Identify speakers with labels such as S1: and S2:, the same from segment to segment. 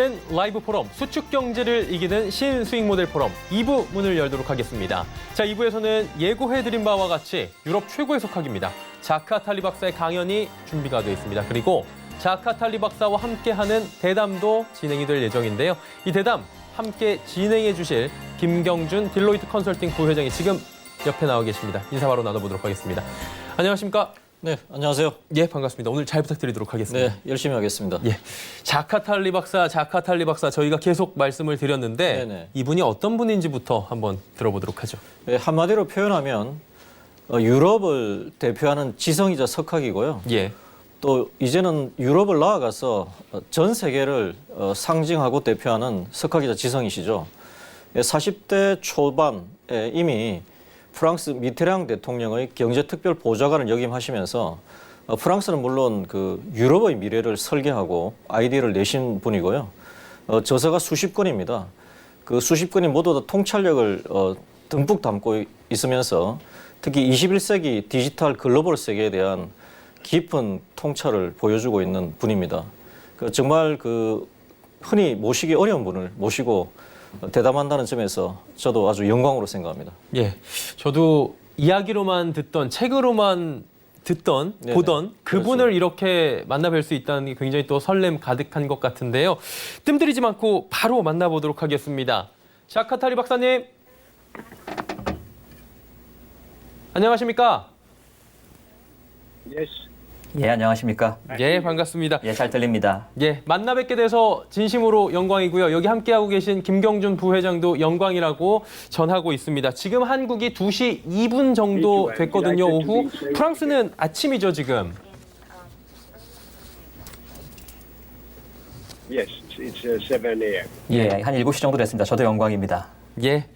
S1: 주된 라이브 포럼 수축 경제를 이기는 신수익 모델 포럼 2부 문을 열도록 하겠습니다. 자, 2부에서는 예고해드린 바와 같이 유럽 최고의 속학입니다. 자카 탈리 박사의 강연이 준비가 되어 있습니다. 그리고 자카 탈리 박사와 함께하는 대담도 진행이 될 예정인데요. 이 대담 함께 진행해 주실 김경준 딜로이트 컨설팅 부회장이 지금 옆에 나와 계십니다. 인사 바로 나눠보도록 하겠습니다. 안녕하십니까?
S2: 네, 안녕하세요.
S1: 예, 반갑습니다. 오늘 잘 부탁드리도록 하겠습니다.
S2: 네, 열심히 하겠습니다.
S1: 예, 자카 탈리 박사 저희가 계속 말씀을 드렸는데
S2: 네네.
S1: 이분이 어떤 분인지부터 한번 들어보도록 하죠.
S2: 네, 한마디로 표현하면 유럽을 대표하는 지성이자 석학이고요.
S1: 예,
S2: 또 이제는 유럽을 나아가서 전 세계를 상징하고 대표하는 석학이자 지성이시죠. 40대 초반에 이미 프랑스 미테랑 대통령의 경제특별 보좌관을 역임하시면서 프랑스는 물론 그 유럽의 미래를 설계하고 아이디어를 내신 분이고요. 저서가 수십 권입니다. 그 수십 권이 모두 다 통찰력을 듬뿍 담고 있으면서 특히 21세기 디지털 글로벌 세계에 대한 깊은 통찰을 보여주고 있는 분입니다. 정말 그 흔히 모시기 어려운 분을 모시고 대담한다는 점에서 저도 아주 영광으로 생각합니다.
S1: 예, 저도 이야기로만 듣던 책으로만 듣던
S2: 네네.
S1: 보던 그분을
S2: 그렇죠.
S1: 이렇게 만나뵐 수 있다는 게 굉장히 또 설렘 가득한 것 같은데요. 뜸들이지 않고 바로 만나보도록 하겠습니다. 자카 탈리 박사님, 안녕하십니까?
S3: Yes.
S4: 예, 안녕하십니까?
S1: 예, 반갑습니다.
S4: 예, 잘 들립니다.
S1: 예, 만나 뵙게 돼서 진심으로 영광이고요. 여기 함께하고 계신 김경준 부회장도 영광이라고 전하고 있습니다. 지금 한국이 2시 2분 정도 됐거든요, 오후. 프랑스는 아침이죠, 지금.
S3: Yes, it's 7 a.m.
S4: 예, 한 7시 정도 됐습니다. 저도 영광입니다.
S1: 예,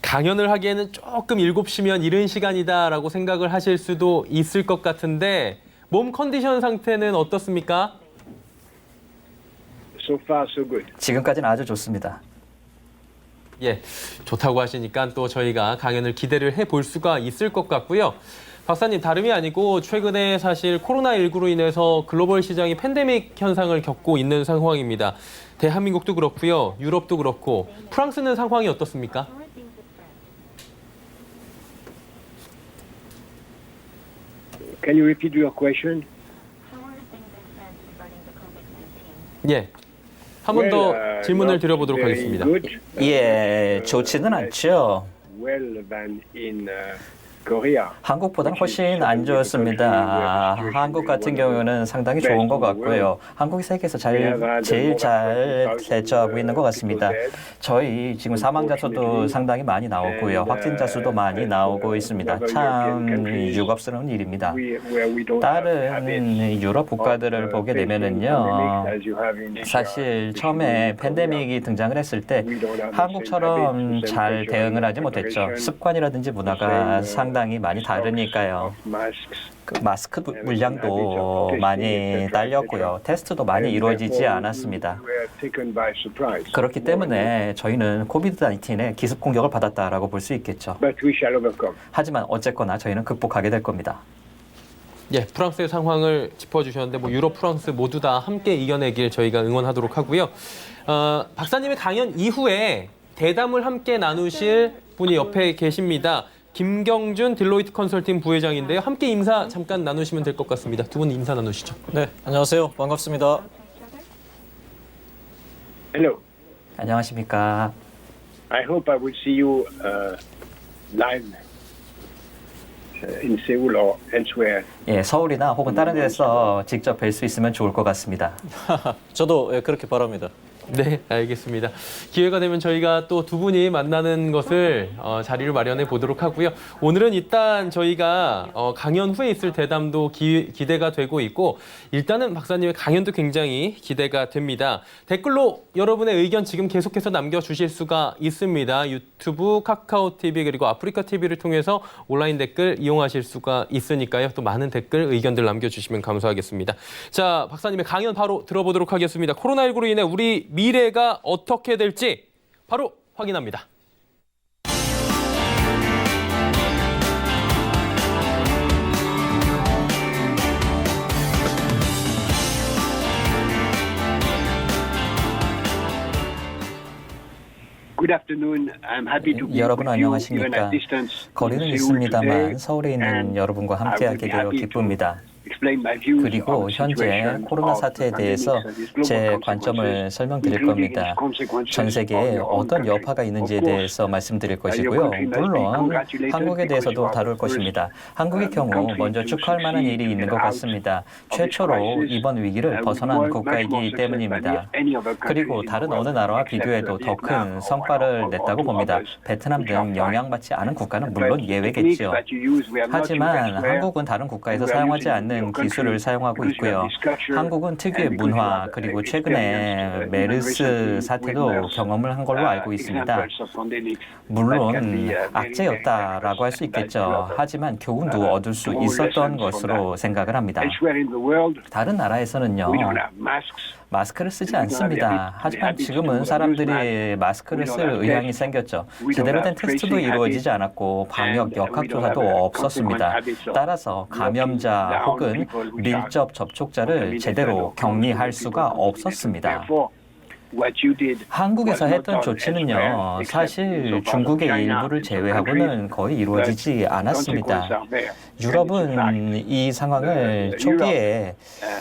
S1: 강연을 하기에는 조금 7시면 이른 시간이다라고 생각을 하실 수도 있을 것 같은데 몸 컨디션 상태는 어떻습니까?
S3: So far, so good.
S4: 지금까지는 아주 좋습니다.
S1: 예, 좋다고 하시니까 또 저희가 강연을 기대를 해볼 수가 있을 것 같고요. 박사님, 다름이 아니고 최근에 사실 코로나19로 인해서 글로벌 시장이 팬데믹 현상을 겪고 있는 상황입니다. 대한민국도 그렇고요, 유럽도 그렇고 프랑스는 상황이 어떻습니까?
S3: Can you repeat your question?
S1: 예, 한 번 더
S3: Well,
S1: 질문을
S3: not
S1: 드려보도록
S3: very
S1: 하겠습니다.
S3: good.
S4: 예, 좋지는 않죠.
S3: Well than in Korea.
S4: 한국보다는 훨씬 안 좋습니다. 한국 같은 경우는 상당히 좋은 것 같고요. 한국이 세계에서 제일 잘 대처하고 있는 것 같습니다. 저희 지금 사망자 수도 상당히 많이 나오고요. 확진자 수도 많이 나오고 있습니다. 참 유감스러운 일입니다. 다른 유럽 국가들을 보게 되면은요, 사실 처음에 팬데믹이 등장을 했을 때 한국처럼 잘 대응을 하지 못했죠. 습관이라든지 문화가 상당히 많이 다르니까요. 그 마스크 물량도 많이 딸렸고요. 테스트도 많이 이루어지지 않았습니다. 그렇기 때문에 저희는 코비드-19의 기습 공격을 받았다라고 볼 수 있겠죠. 하지만 어쨌거나 저희는 극복하게 될 겁니다.
S1: 예, 프랑스의 상황을 짚어주셨는데 뭐 유럽, 프랑스 모두 다 함께 이겨내길 저희가 응원하도록 하고요. 박사님의 강연 이후에 대담을 함께 나누실 분이 옆에 계십니다. 김경준 딜로이트 컨설팅 부회장인데요. 함께 인사 잠깐 나누시면 될 것 같습니다. 두 분 인사 나누시죠.
S2: 네, 안녕하세요. 반갑습니다.
S3: Hello.
S4: 안녕하십니까?
S3: I hope I will see you live in Seoul or elsewhere.
S4: 예, 서울이나 혹은 다른 데서 직접 뵐 수 있으면 좋을 것 같습니다.
S2: 저도 그렇게 바랍니다.
S1: 네, 알겠습니다. 기회가 되면 저희가 또 두 분이 만나는 것을 자리를 마련해 보도록 하고요. 오늘은 일단 저희가 강연 후에 있을 대담도 기대가 되고 있고 일단은 박사님의 강연도 굉장히 기대가 됩니다. 댓글로 여러분의 의견 지금 계속해서 남겨주실 수가 있습니다. 유튜브, 카카오 TV 그리고 아프리카 TV를 통해서 온라인 댓글 이용하실 수가 있으니까요. 또 많은 댓글, 의견들 남겨주시면 감사하겠습니다. 자, 박사님의 강연 바로 들어보도록 하겠습니다. 코로나19로 인해 우리 미래가 어떻게 될지 바로 확인합니다.
S3: Good afternoon. I'm happy to be
S4: 여러분
S3: with you even
S4: 안녕하십니까?
S3: at distance.
S4: 거리는
S3: in Seoul
S4: 있습니다만
S3: today,
S4: 서울에 있는
S3: and
S4: 여러분과
S3: I will
S4: 함께하게
S3: be
S4: 되어
S3: happy to
S4: 기쁩니다.
S3: explain my views
S4: 그리고
S3: on the
S4: 현재
S3: situation
S4: 코로나
S3: of
S4: 사태에
S3: the
S4: 대해서
S3: pandemic, these global
S4: 제 관점을
S3: consequences,
S4: 설명드릴
S3: including
S4: 겁니다.
S3: its consequences
S4: 전
S3: on
S4: 세계에
S3: your own
S4: 어떤
S3: country.
S4: 여파가 있는지에
S3: Of course,
S4: 대해서 말씀드릴
S3: your
S4: 것이고요.
S3: country must be
S4: 물론
S3: congratulated
S4: 한국에
S3: because
S4: 대해서도
S3: you are
S4: 다룰
S3: the first,
S4: 것입니다. 한국의 경우
S3: country
S4: 먼저
S3: to
S4: 축하할 만한
S3: succeed
S4: 일이
S3: to
S4: 있는
S3: get
S4: 것
S3: out
S4: 같습니다.
S3: of this
S4: 최초로
S3: crisis,
S4: 이번 위기를
S3: with
S4: 벗어난
S3: much more
S4: 국가이기
S3: success
S4: 때문입니다.
S3: than any other countries
S4: 그리고
S3: in the
S4: 다른 어느
S3: world,
S4: 나라와
S3: except
S4: 비교해도 더
S3: Vietnam
S4: 큰
S3: or
S4: 성과를
S3: two
S4: 냈다고 봅니다.
S3: others,
S4: 베트남
S3: which are
S4: 등
S3: fine.
S4: 영향받지 않은 국가는
S3: But
S4: 물론
S3: techniques
S4: 예외겠지요.
S3: that you use, we have not used
S4: 하지만
S3: elsewhere.
S4: 한국은 다른 국가에서 사용하지 않는 기술을 사용하고 있고요. 한국은 특유의 문화 그리고 최근에 메르스 사태도 경험을 한 걸로 알고 있습니다. 물론 악재였다라고 할 수 있겠죠. 하지만 교훈도 얻을 수 있었던 것으로 생각을 합니다.
S3: Elsewhere in the world,
S4: 다른 나라에서는요.
S3: we don't have masks.
S4: 마스크를 쓰지 않습니다. 하지만 지금은 사람들이 마스크를 쓸 의향이 생겼죠. 제대로 된 테스트도 이루어지지 않았고 방역 역학조사도 없었습니다. 따라서 감염자 혹은 밀접 접촉자를 제대로 격리할 수가 없었습니다. 한국에서 했던 조치는요, 사실 중국의 일부를 제외하고는 거의 이루어지지 않았습니다. 유럽은 이 상황을 초기에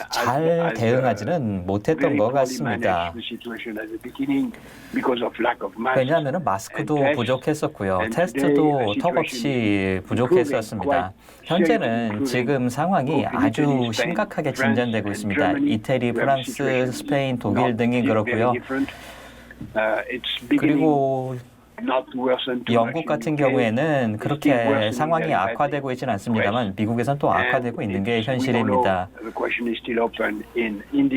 S4: 잘 대응하지는 못했던 것 같습니다. 왜냐하면 마스크도 부족했었고요. 테스트도 턱없이 부족했었습니다. 현재는 지금 상황이 아주 심각하게 진전되고 있습니다. 이태리, 프랑스, 스페인, 독일 등이 그렇고요. 그리고 영국 같은 경우에는 그렇게 상황이 악화되고 있지는 않습니다만 미국에선 또 악화되고 있는 게 현실입니다.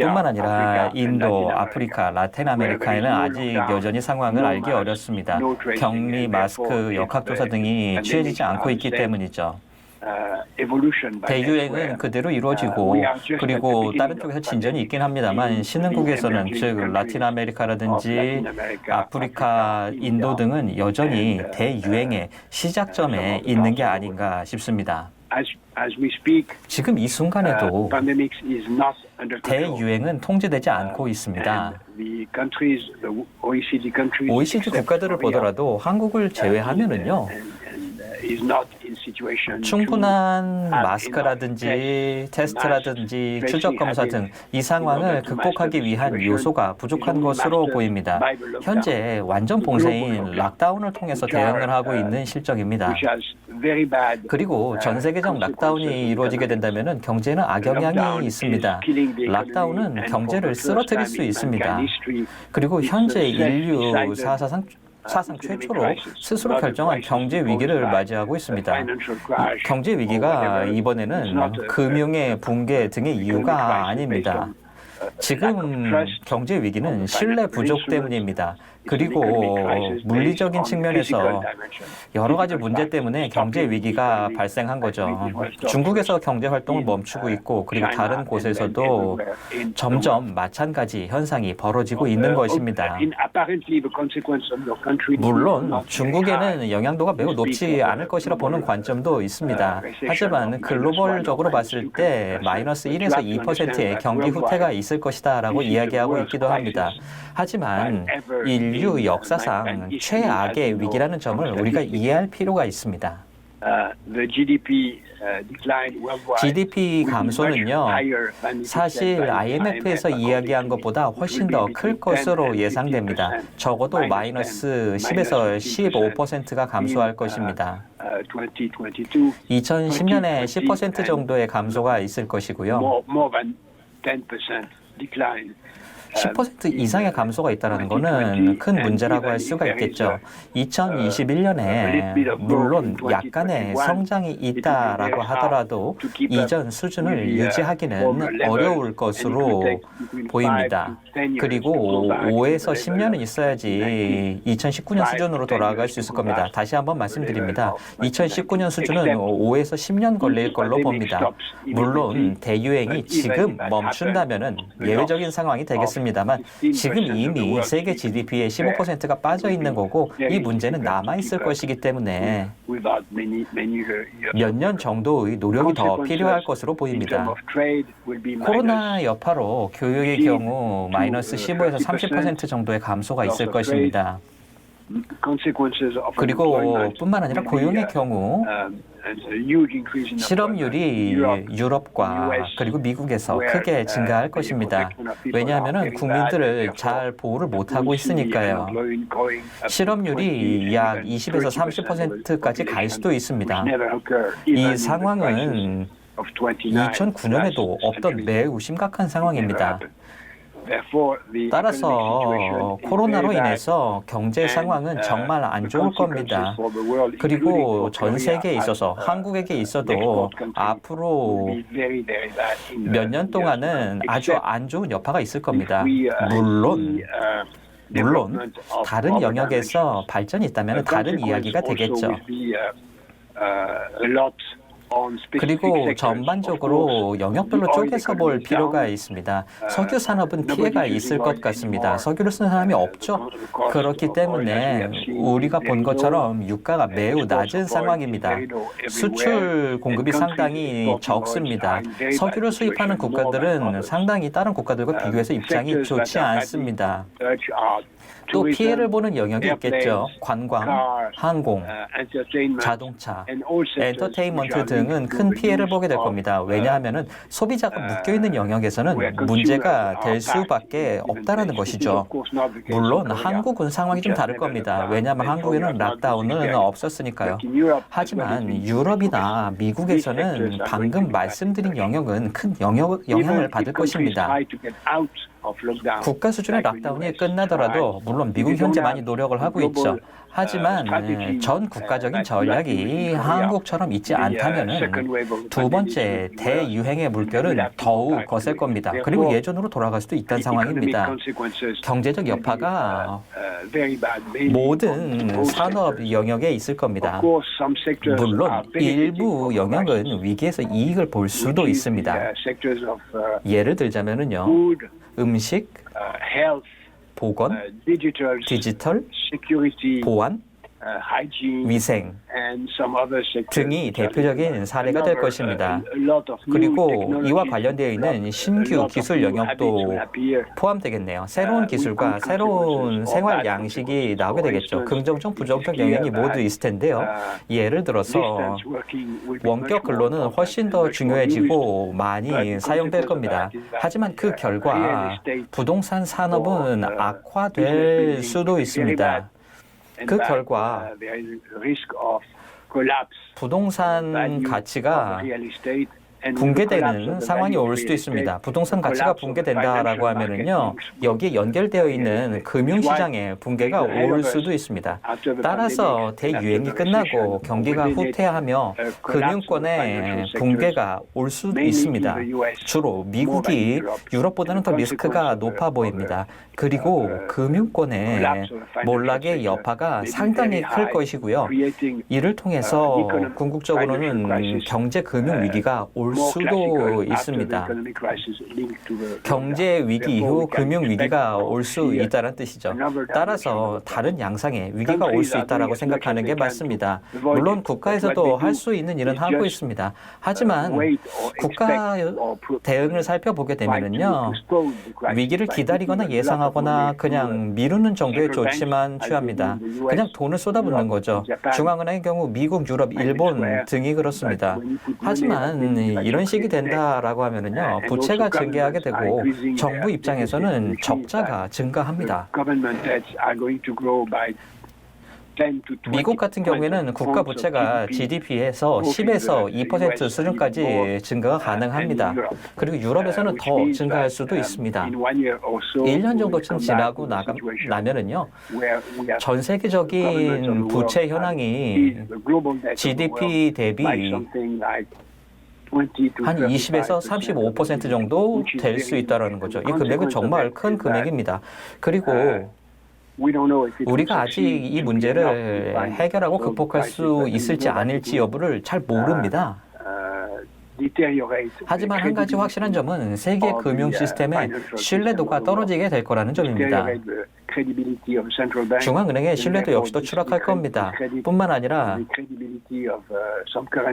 S4: 뿐만 아니라 인도, 아프리카, 라틴 아메리카에는 아직 여전히 상황을 알기 어렵습니다. 격리, 마스크, 역학조사 등이 취해지지 않고 있기 때문이죠. 대유행은 그대로 이루어지고 그리고 다른 쪽에서 진전이 있긴 합니다만 신흥국에서는 즉 라틴 아메리카라든지 아프리카, 인도 등은 여전히 대유행의 시작점에 있는 게 아닌가 싶습니다. 지금 이 순간에도 대유행은 통제되지 않고 있습니다. OECD 국가들을 보더라도 한국을 제외하면은요. 충분한 마스크라든지 테스트라든지 추적 검사 등 이 상황을 극복하기 위한 요소가 부족한 것으로 보입니다. 현재 완전 봉쇄인 락다운을 통해서 대응을 하고 있는 실정입니다. 그리고 전 세계적 락다운이 이루어지게 된다면 경제에는 악영향이 있습니다. 락다운은 경제를 쓰러뜨릴 수 있습니다. 그리고 현재 인류 사상 최초로 스스로 결정한 경제 위기를 맞이하고 있습니다. 경제 위기가 이번에는 금융의 붕괴 등의 이유가 아닙니다. 지금 경제 위기는 신뢰 부족 때문입니다. 그리고 물리적인 측면에서 여러 가지 문제 때문에 경제 위기가 발생한 거죠. 중국에서 경제 활동을 멈추고 있고 그리고 다른 곳에서도 점점 마찬가지 현상이 벌어지고 있는 것입니다. 물론 중국에는 영향도가 매우 높지 않을 것이라 보는 관점도 있습니다. 하지만 글로벌적으로 봤을 때 마이너스 1에서 2%의 경기 후퇴가 있을 것이다 라고 이야기하고 있기도 합니다. 하지만 인류 역사상 최악의 위기라는 점을 우리가 이해할 필요가 있습니다. GDP 감소는요, 사실 IMF에서 이야기한 것보다 훨씬 더 클 것으로 예상됩니다. 적어도 마이너스 10에서 15%가 감소할 것입니다. 2010년에 10% 정도의 감소가 있을 것이고요. 10% 이상의 감소가 있다는 것은 큰 문제라고 할 수가 있겠죠. 2021년에 물론 약간의 성장이 있다라고 하더라도 이전 수준을 유지하기는 어려울 것으로 보입니다. 그리고 5에서 10년은 있어야지 2019년 수준으로 돌아갈 수 있을 겁니다. 다시 한번 말씀드립니다. 2019년 수준은 5에서 10년 걸릴 걸로 봅니다. 물론 대유행이 지금 멈춘다면 예외적인 상황이 되겠습니다만 지금 이미 세계 GDP의 15%가 빠져 있는 거고 이 문제는 남아 있을 것이기 때문에 몇 년 정도의 노력이 더 필요할 것으로 보입니다. 코로나 여파로 교육의 경우 마이너스 15에서 30% 정도의 감소가 있을 것입니다.
S3: consequences of
S4: 그리고
S3: unemployment
S4: 뿐만 아니라
S3: will be,
S4: 고용의 경우
S3: and a huge increase in
S4: 실업률이
S3: unemployment.
S4: 유럽과 그리고 미국에서 크게 증가할 것입니다. 왜냐하면 국민들을 잘 보호를 못하고 있으니까요. 실업률이 약 20에서 30%까지 갈 수도 있습니다. 이 상황은 2009년에도 없던 매우 심각한 상황입니다. 따라서 코로나로 인해서 경제 상황은 정말 안 좋을 겁니다. 그리고 전 세계에 있어서 한국에게 있어도 앞으로 몇 년 동안은 아주 안 좋은 여파가 있을 겁니다. 물론 다른 영역에서 발전이 있다면 다른 이야기가 되겠죠. 그리고 전반적으로 영역별로 쪼개서 볼 필요가 있습니다. 석유 산업은 피해가 있을 것 같습니다. 석유를 쓰는 사람이 없죠. 그렇기 때문에 우리가 본 것처럼 유가가 매우 낮은 상황입니다. 수출 공급이 상당히 적습니다. 석유를 수입하는 국가들은 상당히 다른 국가들과 비교해서 입장이 좋지 않습니다. 또 피해를 보는 영역이 있겠죠. 관광, 항공, 자동차, 엔터테인먼트 등은 큰 피해를 보게 될 겁니다. 왜냐하면 소비자가 묶여있는 영역에서는 문제가 될 수밖에 없다는 것이죠. 물론 한국은 상황이 좀 다를 겁니다. 왜냐하면 한국에는 락다운은 없었으니까요. 하지만 유럽이나 미국에서는 방금 말씀드린 영역은 큰 영향을 받을 것입니다. 국가 수준의 락다운이 끝나더라도 물론 미국이 현재 많이 노력을 하고 있죠. 하지만 전 국가적인 전략이 한국처럼 있지 않다면 두 번째 대유행의 물결은 더욱 거셀 겁니다. 그리고 예전으로 돌아갈 수도 있다는 상황입니다. 경제적 여파가 모든 산업 영역에 있을 겁니다. 물론 일부 영역은 위기에서 이익을 볼 수도 있습니다. 예를 들자면요. 음식, 보건, 디지털, 보안, 위생 등이 대표적인 사례가 될 것입니다. 그리고 이와 관련되어 있는 신규 기술 영역도 포함되겠네요. 새로운 기술과 새로운 생활 양식이 나오게 되겠죠. 긍정적, 부정적 영향이 모두 있을 텐데요. 예를 들어서 원격 근로는 훨씬 더 중요해지고 많이 사용될 겁니다. 하지만 그 결과 부동산 산업은 악화될 수도 있습니다. 그 결과 부동산 가치가 붕괴되는 상황이 올 수도 있습니다. 부동산 가치가 붕괴된다라고 하면은요, 여기에 연결되어 있는 금융시장의 붕괴가 올 수도 있습니다. 따라서 대유행이 끝나고 경기가 후퇴하며 금융권의 붕괴가 올 수도 있습니다. 주로 미국이 유럽보다는 더 리스크가 높아 보입니다. 그리고 금융권의 몰락의 여파가 상당히 클 것이고요. 이를 통해서 궁극적으로는 경제 금융 위기가 올 수도 있습니다. 경제 위기 이후 금융 위기가 올 수 있다는 뜻이죠. 따라서 다른 양상의 위기가 올 수 있다라고 생각하는 게 맞습니다. 물론 국가에서도 할 수 있는 일은 하고 있습니다. 하지만 국가 대응을 살펴보게 되면은요, 위기를 기다리거나 예상하거나 그냥 미루는 정도의 조치만 취합니다. 그냥 돈을 쏟아붓는 거죠. 중앙은행의 경우 미국, 유럽, 일본 등이 그렇습니다. 하지만 이런 식이 된다라고 하면은요, 부채가 증가하게 되고 정부 입장에서는 적자가 증가합니다. 미국 같은 경우에는 국가 부채가 GDP에서 10에서 2% 수준까지 증가가 가능합니다. 그리고 유럽에서는 더 증가할 수도 있습니다. 1년 정도쯤 지나고 나면은요, 전 세계적인 부채 현황이 GDP 대비 한 20에서 35% 정도 될 수 있다는 거죠. 이 금액은 정말 큰 금액입니다. 그리고 우리가 아직 이 문제를 해결하고 극복할 수 있을지 아닐지 여부를 잘 모릅니다. 하지만 한 가지 확실한 점은 세계 금융 시스템의 신뢰도가 떨어지게 될 거라는 점입니다. 중앙은행의 신뢰도 역시도 추락할 겁니다. 뿐만 아니라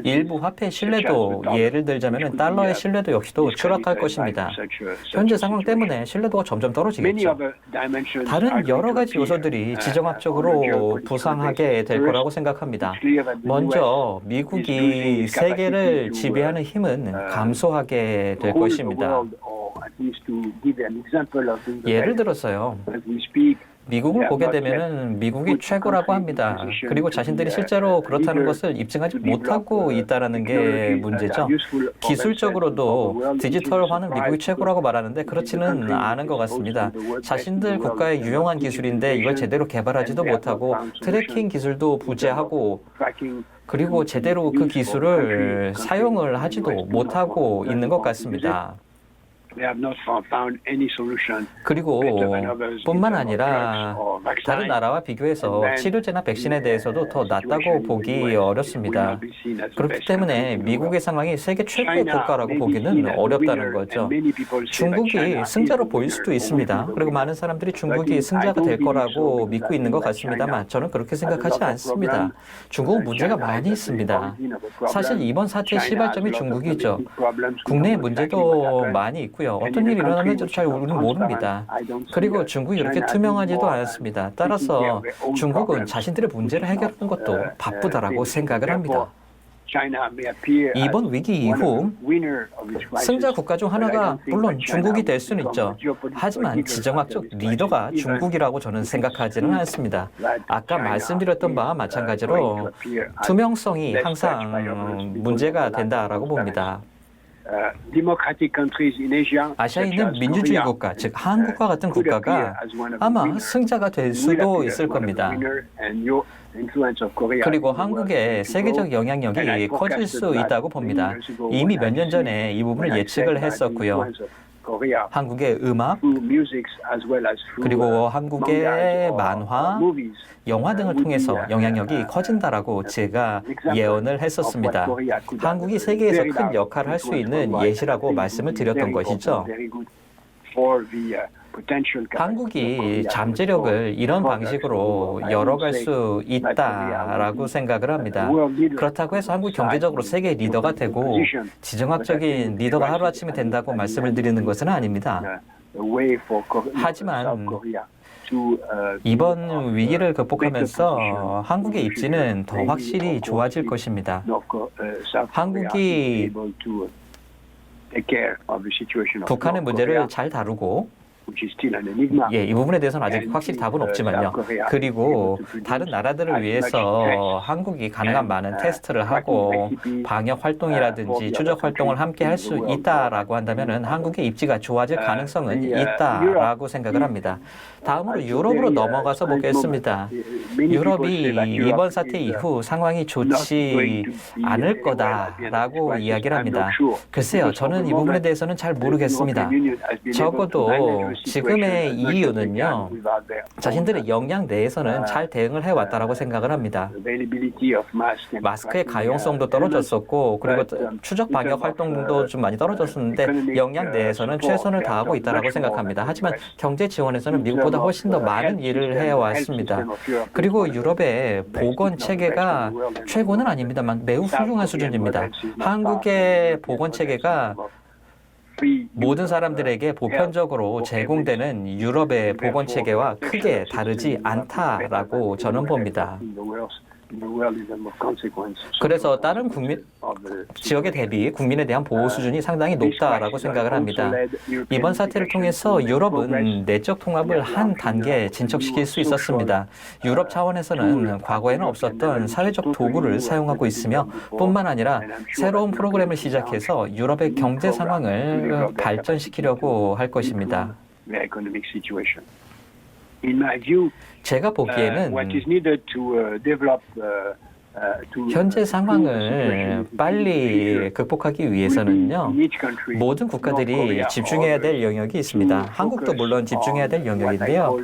S4: 일부 화폐 신뢰도, 예를 들자면 달러의 신뢰도 역시도 추락할 것입니다. 현재 상황 때문에 신뢰도가 점점 떨어지겠죠. 다른 여러 가지 요소들이 지정학적으로 부상하게 될 거라고 생각합니다. 먼저 미국이 세계를 지배하는 힘은 감소하게 될 것입니다. 예를 들어서요. 미국을 보게 되면은 미국이 최고라고 합니다. 그리고 자신들이 실제로 그렇다는 것을 입증하지 못하고 있다는 게 문제죠. 기술적으로도 디지털화는 미국이 최고라고 말하는데 그렇지는 않은 것 같습니다. 자신들 국가의 유용한 기술인데 이걸 제대로 개발하지도 못하고 트래킹 기술도 부재하고 그리고 제대로 그 기술을 사용을 하지도 못하고 있는 것 같습니다. 그리고 뿐만 아니라 다른 나라와 비교해서 치료제나 백신에 대해서도 더 낫다고 보기 어렵습니다. 그렇기 때문에 미국의 상황이 세계 최고의 국가라고 보기는 어렵다는 거죠. 중국이 승자로 보일 수도 있습니다. 그리고 많은 사람들이 중국이 승자가 될 거라고 믿고 있는 것 같습니다만 저는 그렇게 생각하지 않습니다. 중국은 문제가 많이 있습니다. 사실 이번 사태의 시발점이 중국이죠. 국내 문제도 많이 있고요. 어떤 일이 일어나는지도 잘 우리는 모릅니다. 그리고 중국이 그렇게 투명하지도 않습니다. 따라서 중국은 자신들의 문제를 해결하는 것도 바쁘다라고 생각을 합니다. 이번 위기 이후 승자 국가 중 하나가 물론 중국이 될 수는 있죠. 하지만 지정학적 리더가 중국이라고 저는 생각하지는 않습니다. 아까 말씀드렸던 바와 마찬가지로 투명성이 항상 문제가 된다라고 봅니다. 아시아에 있는 민주주의 국가, 즉 한국과 같은 국가가 아마 승자가 될 수도 있을 겁니다. 그리고 한국의 세계적 영향력이 커질 수 있다고 봅니다. 이미 몇 년 전에 이 부분을 예측을 했었고요. 한국의 음악, 그리고 한국의 만화, 영화 등을 통해서 영향력이 커진다라고 제가 예언을 했었습니다. 한국이 세계에서 큰 역할을 할 수 있는 예시라고 말씀을 드렸던 것이죠. 한국이 잠재력을 이런 방식으로 열어갈 수 있다라고 생각을 합니다. 그렇다고 해서 한국 경제적으로 세계 리더가 되고 지정학적인 리더가 하루아침에 된다고 말씀을 드리는 것은 아닙니다. 하지만 이번 위기를 극복하면서 한국의 입지는 더 확실히 좋아질 것입니다. 한국이 북한의 문제를 잘 다루고 이 부분에 대해서는 아직 확실히 답은 없지만요. 그리고 다른 나라들을 위해서 한국이 가능한 많은 테스트를 하고 방역 활동이라든지 추적 활동을 함께 할 수 있다라고 한다면은 한국의 입지가 좋아질 가능성은 있다라고 생각을 합니다. 다음으로 유럽으로 넘어가서 보겠습니다. 유럽이 이번 사태 이후 상황이 좋지 않을 거다라고 이야기를 합니다. 글쎄요, 저는 이 부분에 대해서는 잘 모르겠습니다. 적어도 지금의 EU는요, 자신들의 역량 내에서는 잘 대응을 해왔다라고 생각을 합니다. 마스크의 가용성도 떨어졌었고, 그리고 추적 방역 활동도 좀 많이 떨어졌었는데 역량 내에서는 최선을 다하고 있다라고 생각합니다. 하지만 경제 지원에서는 미국보다 훨씬 더 많은 일을 해왔습니다. 그리고 유럽의 보건 체계가 최고는 아닙니다만 매우 훌륭한 수준입니다. 한국의 보건 체계가 모든 사람들에게 보편적으로 제공되는 유럽의 보건 체계와 크게 다르지 않다라고 저는 봅니다. 그래서 다른 지역에 대비 국민에 대한 보호 수준이 상당히 높다라고 생각을 합니다. 이번 사태를 통해서 유럽은 내적 통합을 한 단계 진척시킬 수 있었습니다. 유럽 차원에서는 과거에는 없었던 사회적 도구를 사용하고 있으며 뿐만 아니라 새로운 프로그램을 시작해서 유럽의 경제 상황을 발전시키려고 할 것입니다. 제가 보기에는 현재 상황을 빨리 극복하기 위해서는요, 모든 국가들이 집중해야 될 영역이 있습니다. 한국도 물론 집중해야 될 영역인데요.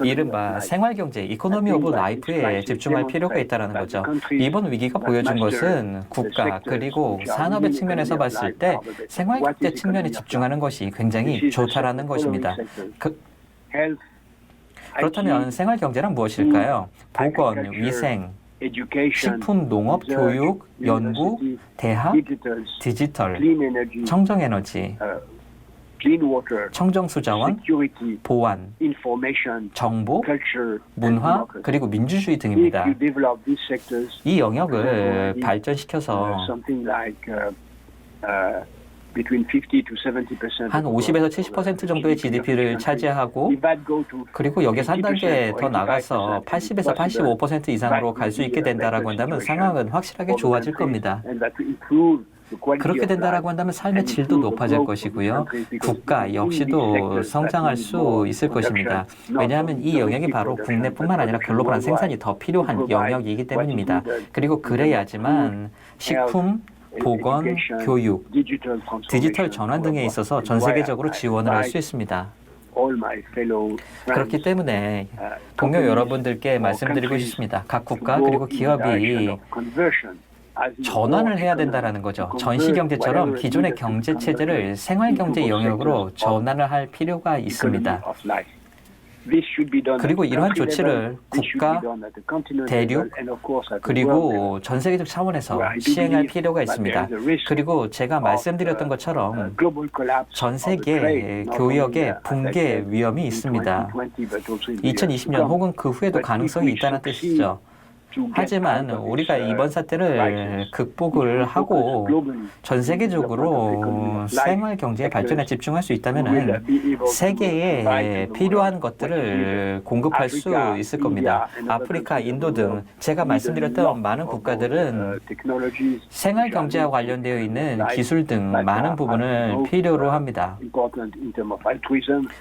S4: 이른바 생활경제, 이코노미 오브 라이프에 집중할 필요가 있다는 거죠. 이번 위기가 보여준 것은 국가 그리고 산업의 측면에서 봤을 때 생활경제 측면에 집중하는 것이 굉장히 좋다라는 것입니다. 그렇다면 생활경제란 무엇일까요? 보건, 위생,
S3: education,
S4: 식품, 농업,
S3: research,
S4: 교육, 연구,
S3: university,
S4: 대학,
S3: digitals,
S4: 디지털,
S3: clean energy,
S4: 청정에너지,
S3: clean water,
S4: 청정수자원,
S3: security,
S4: 보안,
S3: information,
S4: 정보,
S3: culture, and
S4: 문화,
S3: democracy.
S4: 그리고 민주주의
S3: If
S4: 등입니다.
S3: you develop these sectors,
S4: 이 영역을
S3: already,
S4: 발전시켜서
S3: something like between 50 to 70%
S4: 한 50에서 70% 정도의 GDP를 차지하고 그리고 여기서 한 단계 더 나가서 80에서 85% 이상으로 갈 수 있게 된다라고 한다면 상황은 확실하게 좋아질 겁니다. 그렇게 된다라고 한다면 삶의 질도 높아질 것이고요. 국가 역시도 성장할 수 있을 것입니다. 왜냐하면 이 영역이 바로 국내뿐만 아니라 글로벌한 생산이 더 필요한 영역이기 때문입니다. 그리고 그래야지만 식품, 보건, 교육, 디지털 전환 등에 있어서 전 세계적으로 지원을 할 수 있습니다. 그렇기 때문에 동료 여러분들께 말씀드리고 싶습니다. 각 국가 그리고 기업이 전환을 해야 된다라는 거죠. 전시경제처럼 기존의 경제체제를 생활경제 영역으로 전환을 할 필요가 있습니다. 그리고 이러한 조치를 국가, 대륙, 그리고 전 세계적 차원에서 시행할 필요가 있습니다. 그리고 제가 말씀드렸던 것처럼 전 세계 교역의 붕괴 위험이 있습니다. 2020년 혹은 그 후에도 가능성이 있다는 뜻이죠. 하지만 우리가 이번 사태를 극복을 하고 전 세계적으로 생활 경제의 발전에 집중할 수 있다면 세계에 필요한 것들을 공급할 수 있을 겁니다. 아프리카, 인도 등 제가 말씀드렸던 많은 국가들은 생활 경제와 관련되어 있는 기술 등 많은 부분을 필요로 합니다.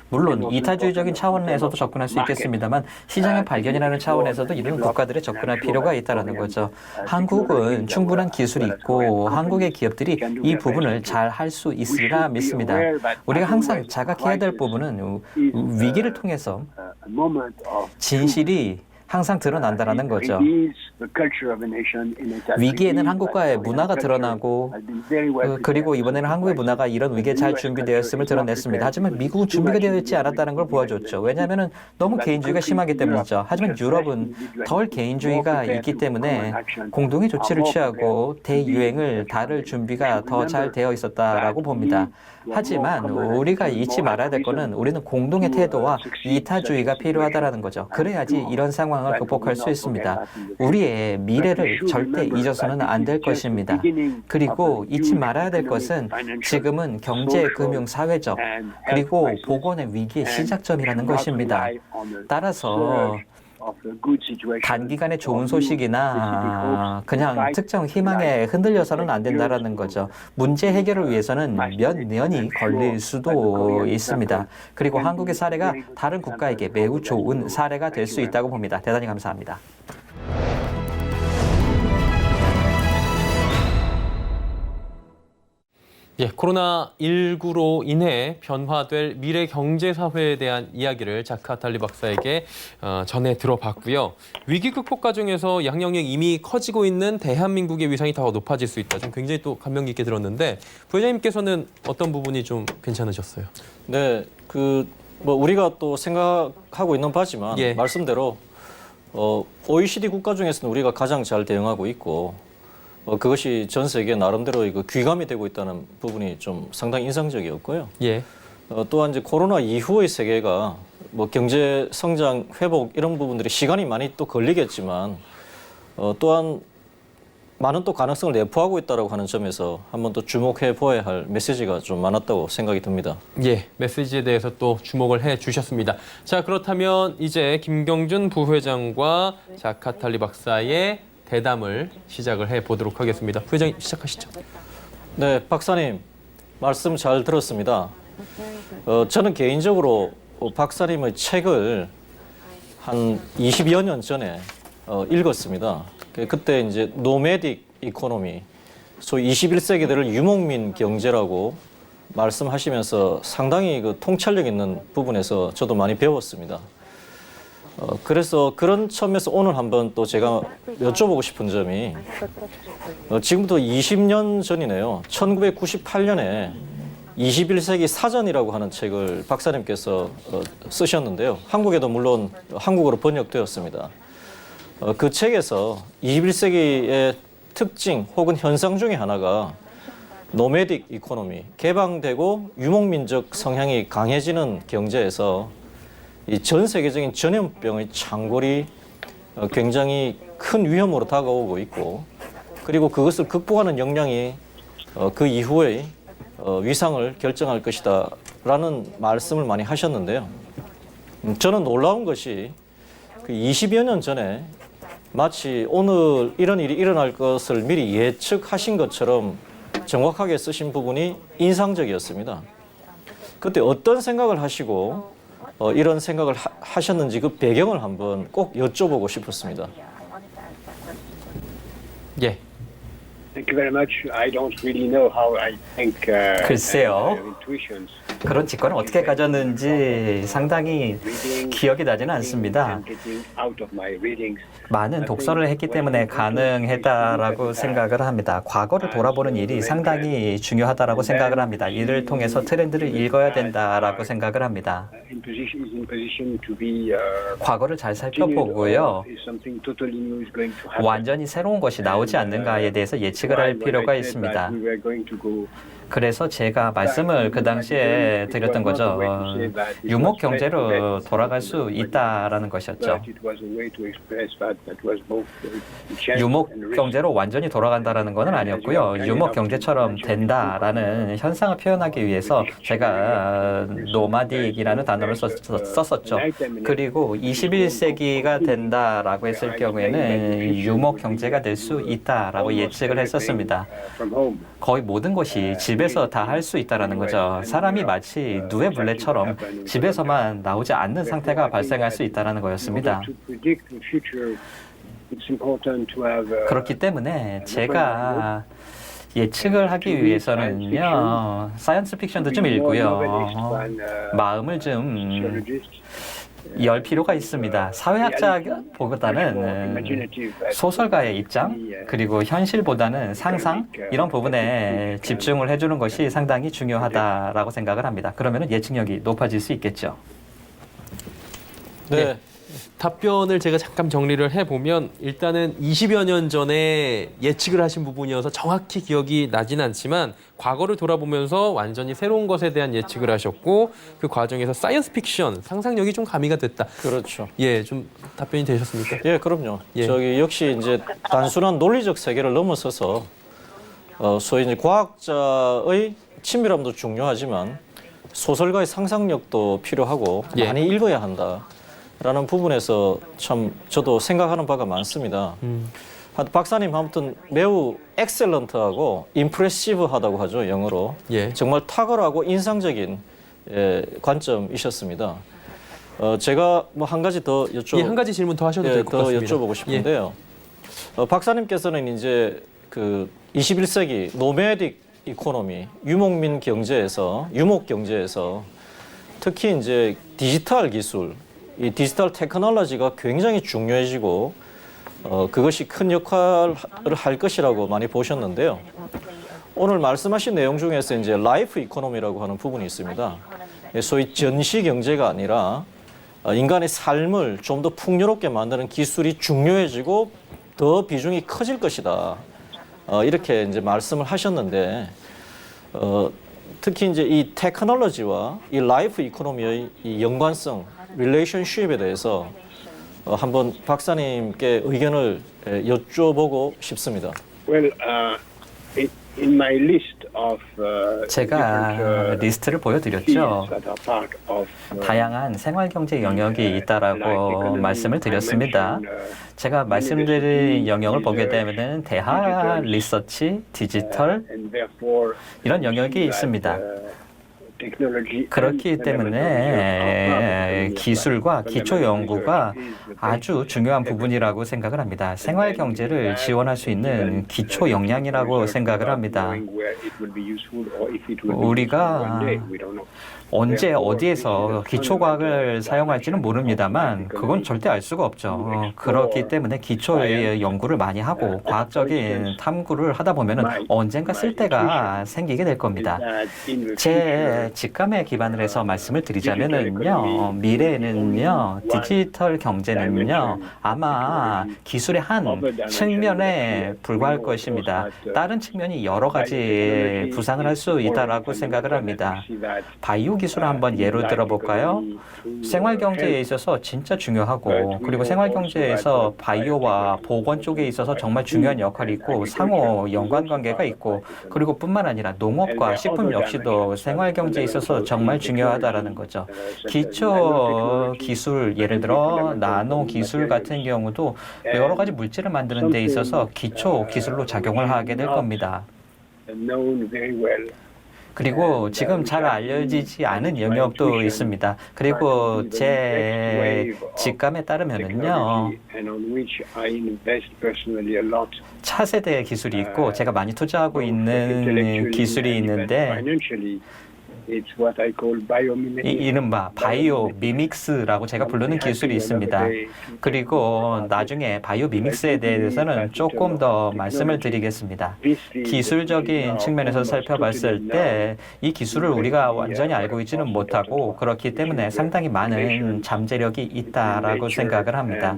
S4: 물론 이타주의적인 차원에서도 접근할 수 있겠습니다만 시장의 발견이라는 차원에서도 이런 국가들에 접근할 필요가 있다는 거죠. 한국은 충분한 기술이 있고 한국의 기업들이 이 부분을 잘 할 수 있으리라 믿습니다. 우리가 항상 자각해야 될 부분은 위기를 통해서 진실이 항상 드러난다는 거죠. 위기에는 한국과의 문화가 드러나고 그리고 이번에는 한국의 문화가 이런 위기에 잘 준비되었음을 드러냈습니다. 하지만 미국은 준비가 되어 있지 않았다는 걸 보여줬죠. 왜냐하면 너무 개인주의가 심하기 때문이죠. 하지만 유럽은 덜 개인주의가 있기 때문에 공동의 조치를 취하고 대유행을 다룰 준비가 더 잘 되어 있었다라고 봅니다. 하지만 우리가 잊지 말아야 될 거는 우리는 공동의 태도와 이타주의가 필요하다는 거죠. 그래야지 이런 상황을 극복할 수 있습니다. 우리의 미래를 절대 잊어서는 안 될 것입니다. 그리고 잊지 말아야 될 것은 지금은 경제, 금융, 사회적 그리고 보건의 위기의 시작점이라는 것입니다. 따라서 단기간에 좋은 소식이나 그냥 특정 희망에 흔들려서는 안 된다라는 거죠. 문제 해결을 위해서는 몇 년이 걸릴 수도 있습니다. 그리고 한국의 사례가 다른 국가에게 매우 좋은 사례가 될 수 있다고 봅니다. 대단히 감사합니다.
S1: 예, 코로나19로 인해 변화될 미래 경제 사회에 대한 이야기를 자크 아탈리 박사에게 전해 들어봤고요. 위기 극복 과정에서 양령이 이미 커지고 있는 대한민국의 위상이 더 높아질 수 있다. 좀 굉장히 또 감명 깊게 들었는데 부회장님께서는 어떤 부분이 좀 괜찮으셨어요?
S2: 네, 우리가 또 생각하고 있는 바지만
S1: 예.
S2: 말씀대로 OECD 국가 중에서는 우리가 가장 잘 대응하고 있고 그것이 전 세계 나름대로 귀감이 되고 있다는 부분이 좀 상당히 인상적이었고요.
S1: 예.
S2: 또한 이제 코로나 이후의 세계가 경제 성장 회복 이런 부분들이 시간이 많이 또 걸리겠지만 또한 많은 또 가능성을 내포하고 있다고 하는 점에서 한번 또 주목해 보아야 할 메시지가 좀 많았다고 생각이 듭니다.
S1: 예, 메시지에 대해서 또 주목을 해 주셨습니다. 자, 그렇다면 이제 김경준 부회장과 자크 아탈리 박사의 대담을 시작을 해보도록 하겠습니다. 부회장님 시작하시죠.
S2: 네, 박사님 말씀 잘 들었습니다. 저는 개인적으로 박사님의 책을 한 20여 년 전에 읽었습니다. 그때 이제 노매딕 이코노미, 소위 21세기들을 유목민 경제라고 말씀하시면서 상당히 통찰력 있는 부분에서 저도 많이 배웠습니다. 그래서 그런 점에서 오늘 한번 또 제가 여쭤보고 싶은 점이 지금부터 20년 전이네요. 1998년에 21세기 사전이라고 하는 책을 박사님께서 쓰셨는데요. 한국에도 물론 한국어로 번역되었습니다. 그 책에서 21세기의 특징 혹은 현상 중에 하나가 노매딕 이코노미, 개방되고 유목민족 성향이 강해지는 경제에서 이 전 세계적인 전염병의 창궐이 굉장히 큰 위험으로 다가오고 있고, 그리고 그것을 극복하는 역량이 그 이후의 위상을 결정할 것이다 라는 말씀을 많이 하셨는데요. 저는 놀라운 것이 그 20여 년 전에 마치 오늘 이런 일이 일어날 것을 미리 예측하신 것처럼 정확하게 쓰신 부분이 인상적이었습니다. 그때 어떤 생각을 하시고 이런 생각을 하셨는지 그 배경을 한번 꼭 여쭤보고 싶었습니다.
S1: 예.
S3: Thank you very much. I don't really know how I think.
S4: 글쎄요.
S3: Intuitions.
S4: 그런 직관을 어떻게 가졌는지 상당히 기억이 나지는 않습니다.
S3: Out of my readings.
S4: 많은 독서를 했기 때문에 가능했다라고 생각을 합니다. 과거를 돌아보는 일이 상당히 중요하다라고 생각을 합니다. 이를 통해서 트렌드를 읽어야 된다라고 생각을 합니다.
S3: In position to be.
S4: 과거를 잘 살펴보고요.
S3: Is something totally new is going to happen.
S4: 완전히 새로운 것이 나오지 않는가에 대해서 예측을 할 필요가 있습니다.
S3: We were going to go.
S4: 그래서 제가 말씀을 그 당시에 드렸던 거죠. 유목 경제로 돌아갈 수 있다라는 것이었죠.
S3: But it was a way to express that was both chance
S4: 유목
S3: and risk.
S4: 경제로 완전히 돌아간다라는 것은 아니었고요. 유목 경제처럼 된다라는 현상을 표현하기 위해서 제가 노마딕이라는 단어를 썼었죠. 그리고 21세기가 된다라고 했을 경우에는 유목 경제가 될 수 있다라고 예측을 했었습니다.
S3: From home.
S4: 거의 모든 것이 집에서 다 할 수 있다라는 거죠. 사람이 마치 누에블레처럼 집에서만 나오지 않는 상태가 발생할 수 있다라는 거였습니다.
S3: To predict the future, it's important to have.
S4: 그렇기 때문에 제가 예측을 하기 위해서는요, 사이언스 픽션도 좀 읽고요, 마음을 좀 열 필요가 있습니다. 사회학자보다는 소설가의 입장, 그리고 현실보다는 상상, 이런 부분에 집중을 해주는 것이 상당히 중요하다라고 생각을 합니다. 그러면 예측력이 높아질 수 있겠죠.
S2: 네.
S1: 답변을 제가 잠깐 정리를 해보면 일단은 20여 년 전에 예측을 하신 부분이어서 정확히 기억이 나지는 않지만 과거를 돌아보면서 완전히 새로운 것에 대한 예측을 하셨고 그 과정에서 사이언스 픽션, 상상력이 좀 가미가 됐다.
S2: 그렇죠.
S1: 예, 좀 답변이 되셨습니까?
S2: 예, 그럼요.
S1: 예.
S2: 저기 역시 이제 단순한 논리적 세계를 넘어서서 소위 이제 과학자의 친밀함도 중요하지만 소설가의 상상력도 필요하고
S1: 예.
S2: 많이 읽어야 한다라는 부분에서 참 저도 생각하는 바가 많습니다. 박사님 아무튼 매우 엑셀런트하고 임프레시브하다고 하죠, 영어로.
S1: 예.
S2: 정말 탁월하고 인상적인 관점이셨습니다. 제가 뭐 한 가지 더
S1: 예, 한 가지 질문 더 하셔도 될 것
S2: 더
S1: 같습니다.
S2: 여쭤보고 싶은데요. 박사님께서는 이제 그 21세기 노매딕 이코노미, 유목민 경제에서 유목 경제에서 특히 이제 디지털 기술, 이 디지털 테크놀로지가 굉장히 중요해지고 그것이 큰 역할을 할 것이라고 많이 보셨는데요. 오늘 말씀하신 내용 중에서 이제 라이프 이코노미라고 하는 부분이 있습니다. 소위 전시 경제가 아니라 인간의 삶을 좀 더 풍요롭게 만드는 기술이 중요해지고 더 비중이 커질 것이다. 이렇게 이제 말씀을 하셨는데 특히 이제 이 테크놀로지와 이 라이프 이코노미의 이 연관성, 릴레이션십에 대해서 한번 박사님께 의견을 여쭤보고 싶습니다.
S3: Well, in my list of
S4: 제가 리스트를 보여드렸죠.
S3: that are part of
S4: 다양한 생활경제 영역이 있다라고 말씀을 드렸습니다. 제가 말씀드린 영역을 보게 되면 대학, 리서치, 디지털
S3: and therefore
S4: 이런 영역이 있습니다. 그렇기 때문에 기술과 기초 연구가 아주 중요한 부분이라고 생각을 합니다. 생활 경제를 지원할 수 있는 기초 역량이라고 생각을 합니다. 우리가 언제 어디에서 기초과학을 사용할지는 모릅니다만 그건 절대 알 수가 없죠. 그렇기 때문에 기초의 연구를 많이 하고 과학적인 탐구를 하다 보면은 언젠가 쓸 때가 생기게 될 겁니다. 제 직감에 기반을 해서 말씀을 드리자면은요, 미래에는요, 디지털 경제는요, 아마 기술의 한 측면에 불과할 것입니다. 다른 측면이 여러 가지 부상을 할 수 있다라고 생각을 합니다. 바이오 기술을 한번 예로 들어볼까요? 생활 경제에 있어서 진짜 중요하고, 그리고 생활 경제에서 바이오와 보건 쪽에 있어서 정말 중요한 역할이 있고 상호 연관 관계가 있고, 그리고 뿐만 아니라 농업과 식품 역시도 생활 경제에 있어서 정말 중요하다라는 거죠. 기초 기술, 예를 들어 나노 기술 같은 경우도 여러 가지 물질을 만드는 데 있어서 기초 기술로 작용을 하게 될 겁니다. 그리고 지금 잘 알려지지 않은 영역도 있습니다. 그리고 제 직감에 따르면은요, 차세대 기술이 있고 제가 많이 투자하고 있는 기술이 있는데 이른바 바이오 미믹스라고 제가 부르는 기술이 있습니다. 그리고 나중에 바이오 미믹스에 대해서는 조금 더 말씀을 드리겠습니다. 기술적인 측면에서 살펴봤을 때 이 기술을 우리가 완전히 알고 있지는 못하고 그렇기 때문에 상당히 많은 잠재력이 있다라고 생각을 합니다.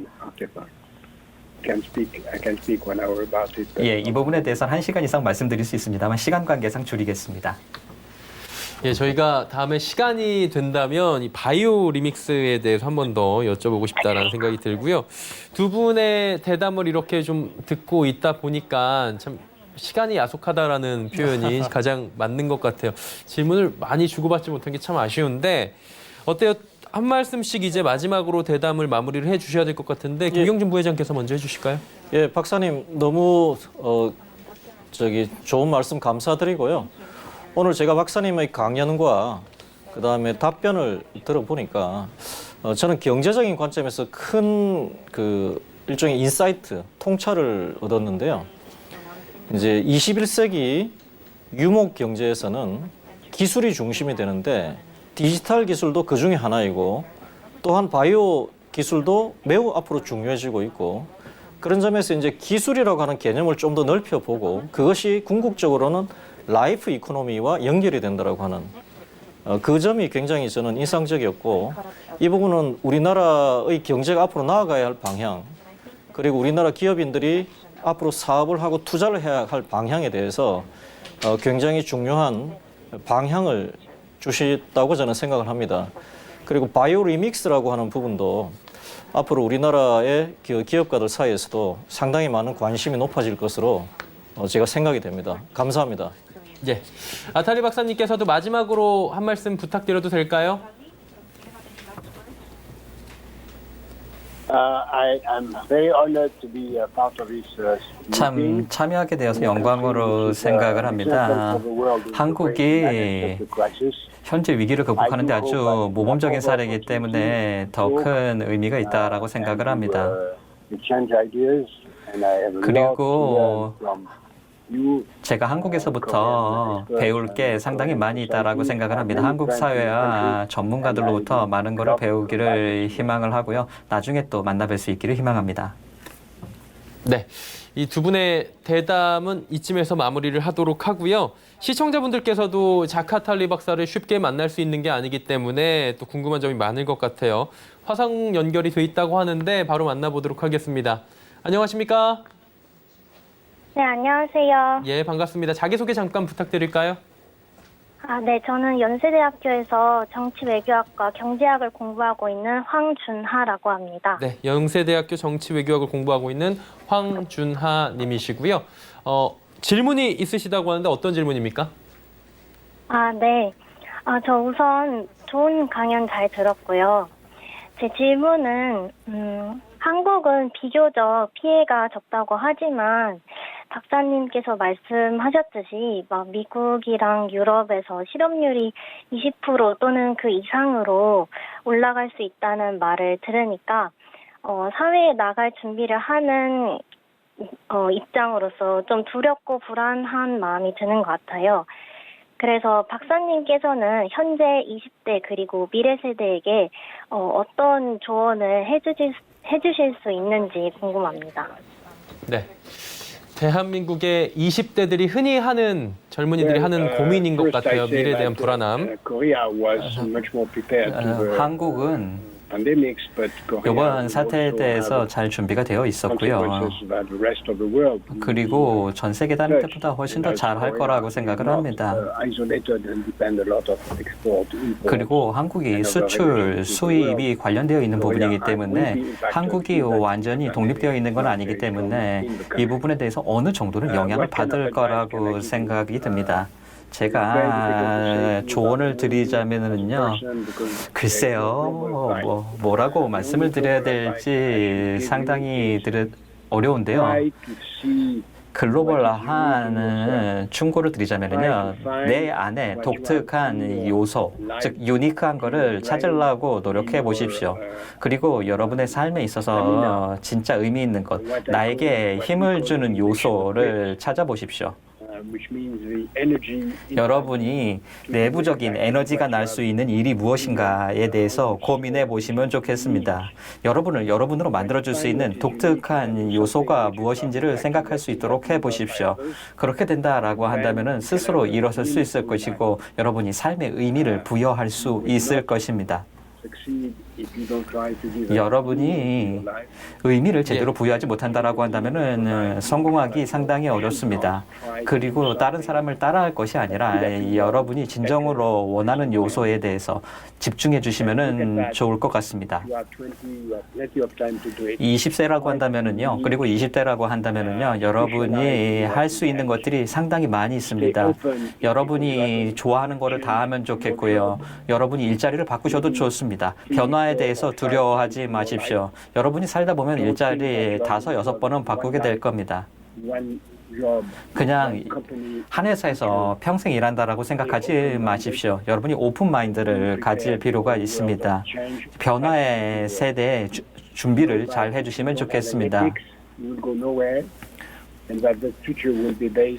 S4: 예, 이 부분에 대해서는 1시간 이상 말씀드릴 수 있습니다만 시간 관계상 줄이겠습니다.
S1: 예, 저희가 다음에 시간이 된다면 이 바이오 리믹스에 대해서 한 번 더 여쭤보고 싶다라는 생각이 들고요. 두 분의 대담을 이렇게 좀 듣고 있다 보니까 참 시간이 야속하다라는 표현이 가장 맞는 것 같아요. 질문을 많이 주고받지 못한 게 참 아쉬운데 어때요? 한 말씀씩 이제 마지막으로 대담을 마무리를 해주셔야 될 것 같은데 김경준 부회장께서 먼저 해주실까요?
S2: 예, 박사님 너무 좋은 말씀 감사드리고요. 오늘 제가 박사님의 강연과 그다음에 답변을 들어보니까 저는 경제적인 관점에서 큰 일종의 인사이트, 통찰을 얻었는데요. 이제 21세기 유목 경제에서는 기술이 중심이 되는데 디지털 기술도 그 중에 하나이고 또한 바이오 기술도 매우 앞으로 중요해지고 있고 그런 점에서 이제 기술이라고 하는 개념을 좀 더 넓혀보고 그것이 궁극적으로는 라이프 이코노미와 연결이 된다라고 하는 그 점이 굉장히 저는 인상적이었고 이 부분은 우리나라의 경제가 앞으로 나아가야 할 방향 그리고 우리나라 기업인들이 앞으로 사업을 하고 투자를 해야 할 방향에 대해서 굉장히 중요한 방향을 주셨다고 저는 생각을 합니다. 그리고 바이오 리믹스라고 하는 부분도 앞으로 우리나라의 기업가들 사이에서도 상당히 많은 관심이 높아질 것으로 제가 생각이 됩니다. 감사합니다.
S1: 예, 아탈리 박사님께서도 마지막으로 한 말씀 부탁드려도 될까요?
S4: 참 참여하게 되어서 영광으로 생각을 합니다. 한국이 현재 위기를 극복하는 데 아주 모범적인 사례이기 때문에 더 큰 의미가 있다라고 생각을 합니다. 그리고 제가 한국에서부터 배울 게 상당히 많이 있다라고 생각을 합니다. 한국 사회와 전문가들로부터 많은 것을 배우기를 희망을 하고요. 나중에 또 만나뵐 수 있기를 희망합니다.
S1: 네, 이 두 분의 대담은 이쯤에서 마무리를 하도록 하고요. 시청자분들께서도 자카탈리 박사를 쉽게 만날 수 있는 게 아니기 때문에 또 궁금한 점이 많을 것 같아요. 화상 연결이 돼 있다고 하는데 바로 만나보도록 하겠습니다. 안녕하십니까?
S5: 네, 안녕하세요.
S1: 예, 반갑습니다. 자기소개 잠깐 부탁드릴까요?
S5: 네, 저는 연세대학교에서 정치외교학과 경제학을 공부하고 있는 황준하라고 합니다.
S1: 네, 연세대학교 정치외교학을 공부하고 있는 황준하 님이시고요. 질문이 있으시다고 하는데 어떤 질문입니까?
S5: 네. 저 우선 좋은 강연 잘 들었고요. 제 질문은 한국은 비교적 피해가 적다고 하지만 박사님께서 말씀하셨듯이 막 미국이랑 유럽에서 실업률이 20% 또는 그 이상으로 올라갈 수 있다는 말을 들으니까 사회에 나갈 준비를 하는 입장으로서 좀 두렵고 불안한 마음이 드는 것 같아요. 그래서 박사님께서는 현재 20대 그리고 미래 세대에게 어떤 조언을 해주실 수 있는지 궁금합니다.
S1: 네. 대한민국의 20대들이 흔히 하는 젊은이들이 하는 고민인 것 같아요. 미래에 대한 불안함.
S4: 한국은 이번 사태에 대해서 잘 준비가 되어 있었고요. 그리고 전 세계 다른 때보다 훨씬 더 잘할 거라고 생각을 합니다. 그리고 한국이 수출, 수입이 관련되어 있는 부분이기 때문에 한국이 완전히 독립되어 있는 건 아니기 때문에 이 부분에 대해서 어느 정도는 영향을 받을 거라고 생각이 듭니다. 제가 조언을 드리자면은요, 글쎄요, 뭐라고 말씀을 드려야 될지 상당히 어려운데요. 글로벌화하는 충고를 드리자면요, 내 안에 독특한 요소, 즉 유니크한 거를 찾으려고 노력해 보십시오. 그리고 여러분의 삶에 있어서 진짜 의미 있는 것, 나에게 힘을 주는 요소를 찾아보십시오. 여러분이 내부적인 에너지가 날 수 있는 일이 무엇인가에 대해서 고민해 보시면 좋겠습니다. 여러분을 여러분으로 만들어줄 수 있는 독특한 요소가 무엇인지를 생각할 수 있도록 해 보십시오. 그렇게 된다라고 한다면 스스로 일어설 수 있을 것이고 여러분이 삶의 의미를 부여할 수 있을 것입니다. 여러분이 의미를 제대로 부여하지 못한다라고 한다면은 성공하기 상당히 어렵습니다. 그리고 다른 사람을 따라할 것이 아니라 여러분이 진정으로 원하는 요소에 대해서 집중해 주시면은 좋을 것 같습니다. 20세라고 한다면은요, 그리고 20대라고 한다면은요, 여러분이 할 수 있는 것들이 상당히 많이 있습니다. 여러분이 좋아하는 거를 다 하면 좋겠고요. 여러분이 일자리를 바꾸셔도 좋습니다. 변화에 대해서 두려워하지 마십시오. 여러분이 살다 보면 일자리 5, 6번은 바꾸게 될 겁니다. 그냥 한 회사에서 평생 일한다라고 생각하지 마십시오. 여러분이 오픈 마인드를 가질 필요가 있습니다. 변화의 세대에 준비를 잘 해주시면 좋겠습니다.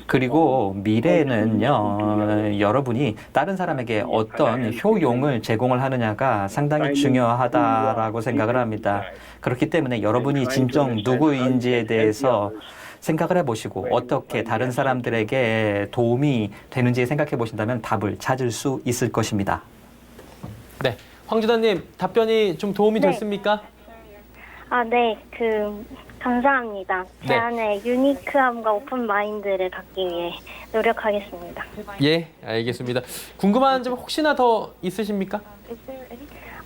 S4: 그리고 미래에는요, 여러분이 다른 사람에게 어떤 효용을 제공을 하느냐가 상당히 중요하다라고 생각을 합니다. 그렇기 때문에 여러분이 진정 누구인지에 대해서 생각을 해보시고 어떻게 다른 사람들에게 도움이 되는지 생각해 보신다면 답을 찾을 수 있을 것입니다.
S1: 네, 황준하님 답변이 좀 도움이 됐습니까?
S5: 네, 감사합니다. 제
S1: 네.
S5: 안에 유니크함과 오픈 마인드를 갖기 위해 노력하겠습니다.
S1: 예, 알겠습니다. 궁금한 점 혹시나 더 있으십니까?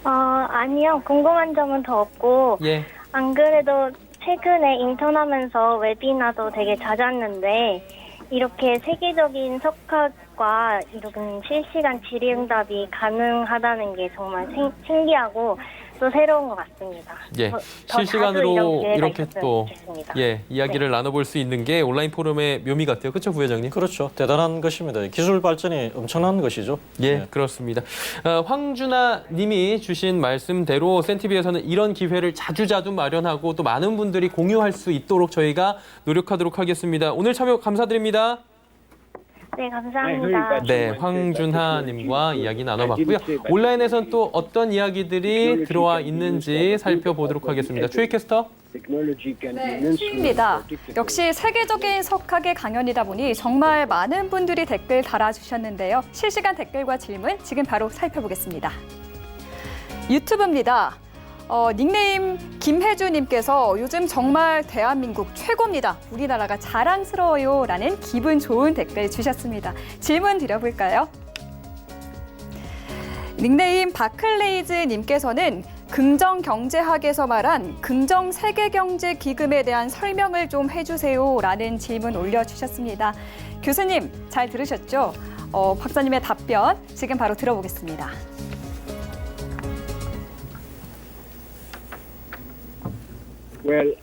S5: 아니요. 궁금한 점은 더 없고,
S1: 예.
S5: 안 그래도 최근에 인턴하면서 웨비나도 되게 잦았는데, 이렇게 세계적인 석학과 이런 실시간 질의응답이 가능하다는 게 정말 신기하고 또 새로운 것 같습니다.
S1: 예,
S5: 더
S1: 실시간으로
S5: 자주
S1: 이렇게
S5: 있었으면
S1: 또
S5: 좋겠습니다.
S1: 이야기를 나눠볼 수 있는 게 온라인 포럼의 묘미 같아요. 그렇죠, 부회장님?
S2: 그렇죠. 대단한 것입니다. 기술 발전이 엄청난 것이죠.
S1: 예,
S2: 네.
S1: 그렇습니다. 황준하 님이 주신 말씀대로 센티비에서는 이런 기회를 자주자주 마련하고 또 많은 분들이 공유할 수 있도록 저희가 노력하도록 하겠습니다. 오늘 참여 감사드립니다.
S5: 네, 감사합니다.
S1: 네, 황준하 님과 이야기 나눠봤고요. 온라인에선 또 어떤 이야기들이 들어와 있는지 살펴보도록 하겠습니다. 최희 캐스터.
S6: 네, 추입니다. 역시 세계적인 석학의 강연이다 보니 정말 많은 분들이 댓글 달아주셨는데요. 실시간 댓글과 질문 지금 바로 살펴보겠습니다. 유튜브입니다. 닉네임 김혜주님께서 요즘 정말 대한민국 최고입니다. 우리나라가 자랑스러워요. 라는 기분 좋은 댓글 주셨습니다. 질문 드려볼까요? 닉네임 바클레이즈님께서는 긍정경제학에서 말한 긍정세계경제기금에 대한 설명을 좀 해주세요. 라는 질문 올려주셨습니다. 교수님, 잘 들으셨죠? 박사님의 답변 지금 바로 들어보겠습니다.
S3: Well,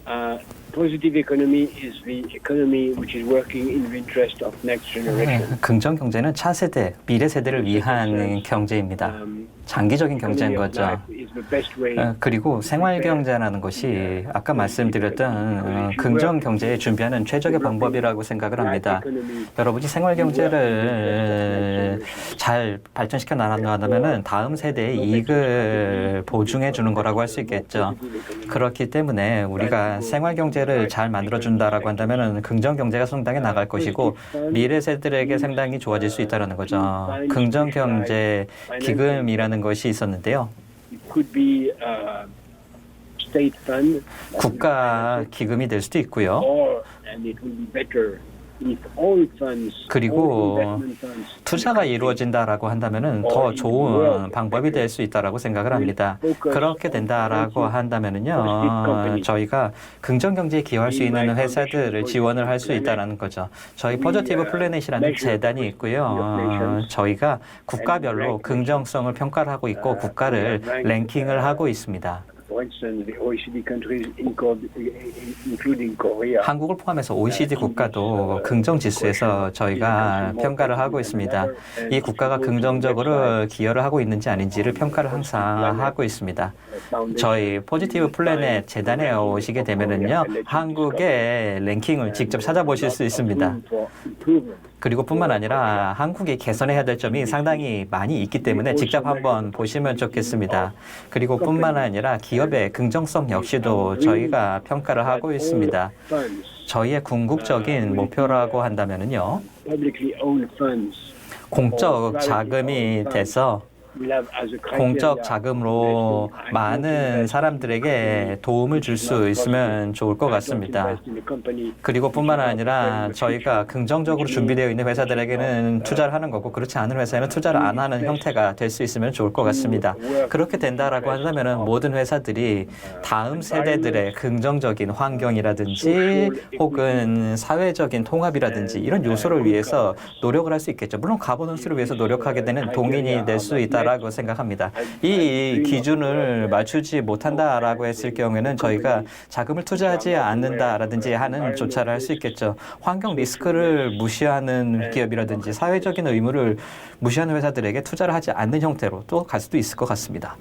S3: positive economy is the economy which is working in the interest of next generation.
S4: 긍정 경제는 차세대, 미래 세대를 위한 경제입니다. 장기적인 경제인 거죠. 그리고 생활경제라는 것이 아까 말씀드렸던 긍정경제에 준비하는 최적의 방법이라고 생각을 합니다. 여러분이 생활경제를 잘 발전시켜 나간다면 다음 세대의 이익을 보증해 주는 거라고 할 수 있겠죠. 그렇기 때문에 우리가 생활경제를 잘 만들어준다라고 한다면 긍정경제가 상당히 나갈 것이고 미래 세대들에게 상당히 좋아질 수 있다는 거죠. 긍정경제 기금이라는 것이 있었는데요. 국가 기금이 될 수도 있고요. 그리고 투자가 이루어진다라고 한다면은 더 좋은 방법이 될 수 있다라고 생각을 합니다. 그렇게 된다라고 한다면은요, 저희가 긍정 경제에 기여할 수 있는 회사들을 지원을 할 수 있다라는 거죠. 저희 포지티브 플래닛이라는 재단이 있고요. 저희가 국가별로 긍정성을 평가를 하고 있고 국가를 랭킹을 하고 있습니다. 한국을 포함해서 OECD 국가도 긍정지수에서 저희가 평가를 하고 있습니다. 이 국가가 긍정적으로 기여를 하고 있는지 아닌지를 평가를 항상 하고 있습니다. 저희 포지티브 플래닛 재단에 오시게 되면은요, 한국의 랭킹을 직접 찾아보실 수 있습니다. 그리고 뿐만 아니라 한국이 개선해야 될 점이 상당히 많이 있기 때문에 직접 한번 보시면 좋겠습니다. 그리고 뿐만 아니라 기업의 긍정성 역시도 저희가 평가를 하고 있습니다. 저희의 궁극적인 목표라고 한다면은요, 공적 자금이 돼서 공적 자금으로 많은 사람들에게 도움을 줄 수 있으면 좋을 것 같습니다. 그리고 뿐만 아니라 저희가 긍정적으로 준비되어 있는 회사들에게는 투자를 하는 거고 그렇지 않은 회사에는 투자를 안 하는 형태가 될 수 있으면 좋을 것 같습니다. 그렇게 된다라고 한다면 모든 회사들이 다음 세대들의 긍정적인 환경이라든지 혹은 사회적인 통합이라든지 이런 요소를 위해서 노력을 할 수 있겠죠. 물론 가버넌스를 위해서 노력하게 되는 동인이 될 수 있다라고 생각합니다. 이 기준을 맞추지 못한다라고 했을 경우에는 저희가 자금을 투자하지 않는다라든지 하는 조차를 할 수 있겠죠. 환경 리스크를 무시하는 기업이라든지 사회적인 의무를 무시하는 회사들에게 투자를 하지 않는 형태로 또 갈 수도 있을 것 같습니다.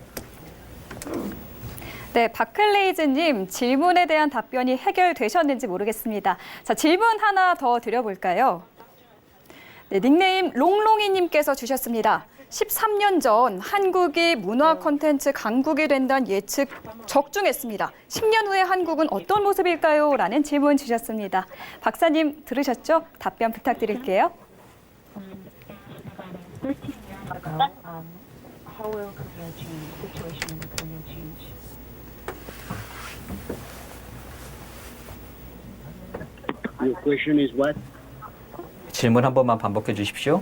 S6: 네, 바클레이즈님 질문에 대한 답변이 해결되셨는지 모르겠습니다. 자, 질문 하나 더 드려볼까요? 네, 닉네임 롱롱이님께서 주셨습니다. 13년 전 한국이 문화 콘텐츠 강국이 된다는 예측 적중했습니다. 10년 후에 한국은 어떤 모습일까요? 라는 질문 주셨습니다. 박사님 들으셨죠? 답변 부탁드릴게요.
S7: How will Korea change? Situation in Korea change?
S3: Your question is what?
S4: 질문 한 번만 반복해 주십시오.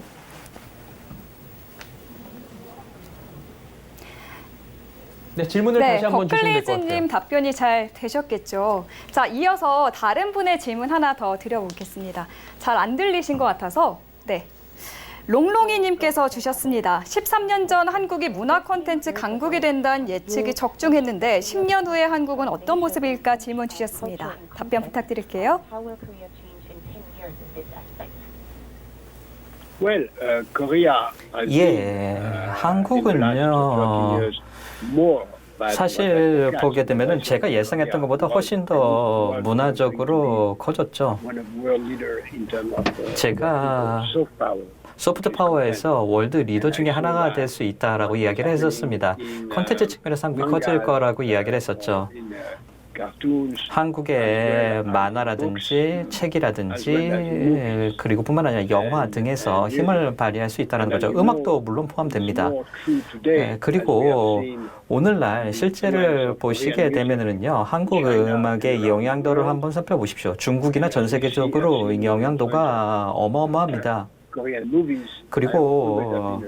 S1: 네, 질문을 다시 한번 주시면 될 것 같아요.
S6: 버클리즈님 답변이 잘 되셨겠죠. 자, 이어서 다른 분의 질문 하나 더 드려보겠습니다. 잘 안 들리신 것 같아서, 네. 롱롱이님께서 주셨습니다. 13년 전 한국이 문화 콘텐츠 강국이 된다는 예측이 적중했는데 10년 후에 한국은 어떤 모습일까 질문 주셨습니다. 답변 부탁드릴게요.
S7: How will Korea change in 10 years in this aspect?
S3: Well, Korea.
S4: 예, 한국은요. 사실 보게 되면은 제가 예상했던 것보다 훨씬 더 문화적으로 커졌죠. 제가 소프트 파워에서 월드 리더 중에 하나가 될 수 있다라고 이야기를 했었습니다. 콘텐츠 측면에서 한국이 커질 거라고 이야기를 했었죠. 한국의 만화라든지 책이라든지 그리고 뿐만 아니라 영화 등에서 힘을 발휘할 수 있다는 거죠. 음악도 물론 포함됩니다. 그리고 오늘날 실제를 보시게 되면은요, 한국 음악의 영향도를 한번 살펴보십시오. 중국이나 전 세계적으로 영향도가 어마어마합니다. 그리고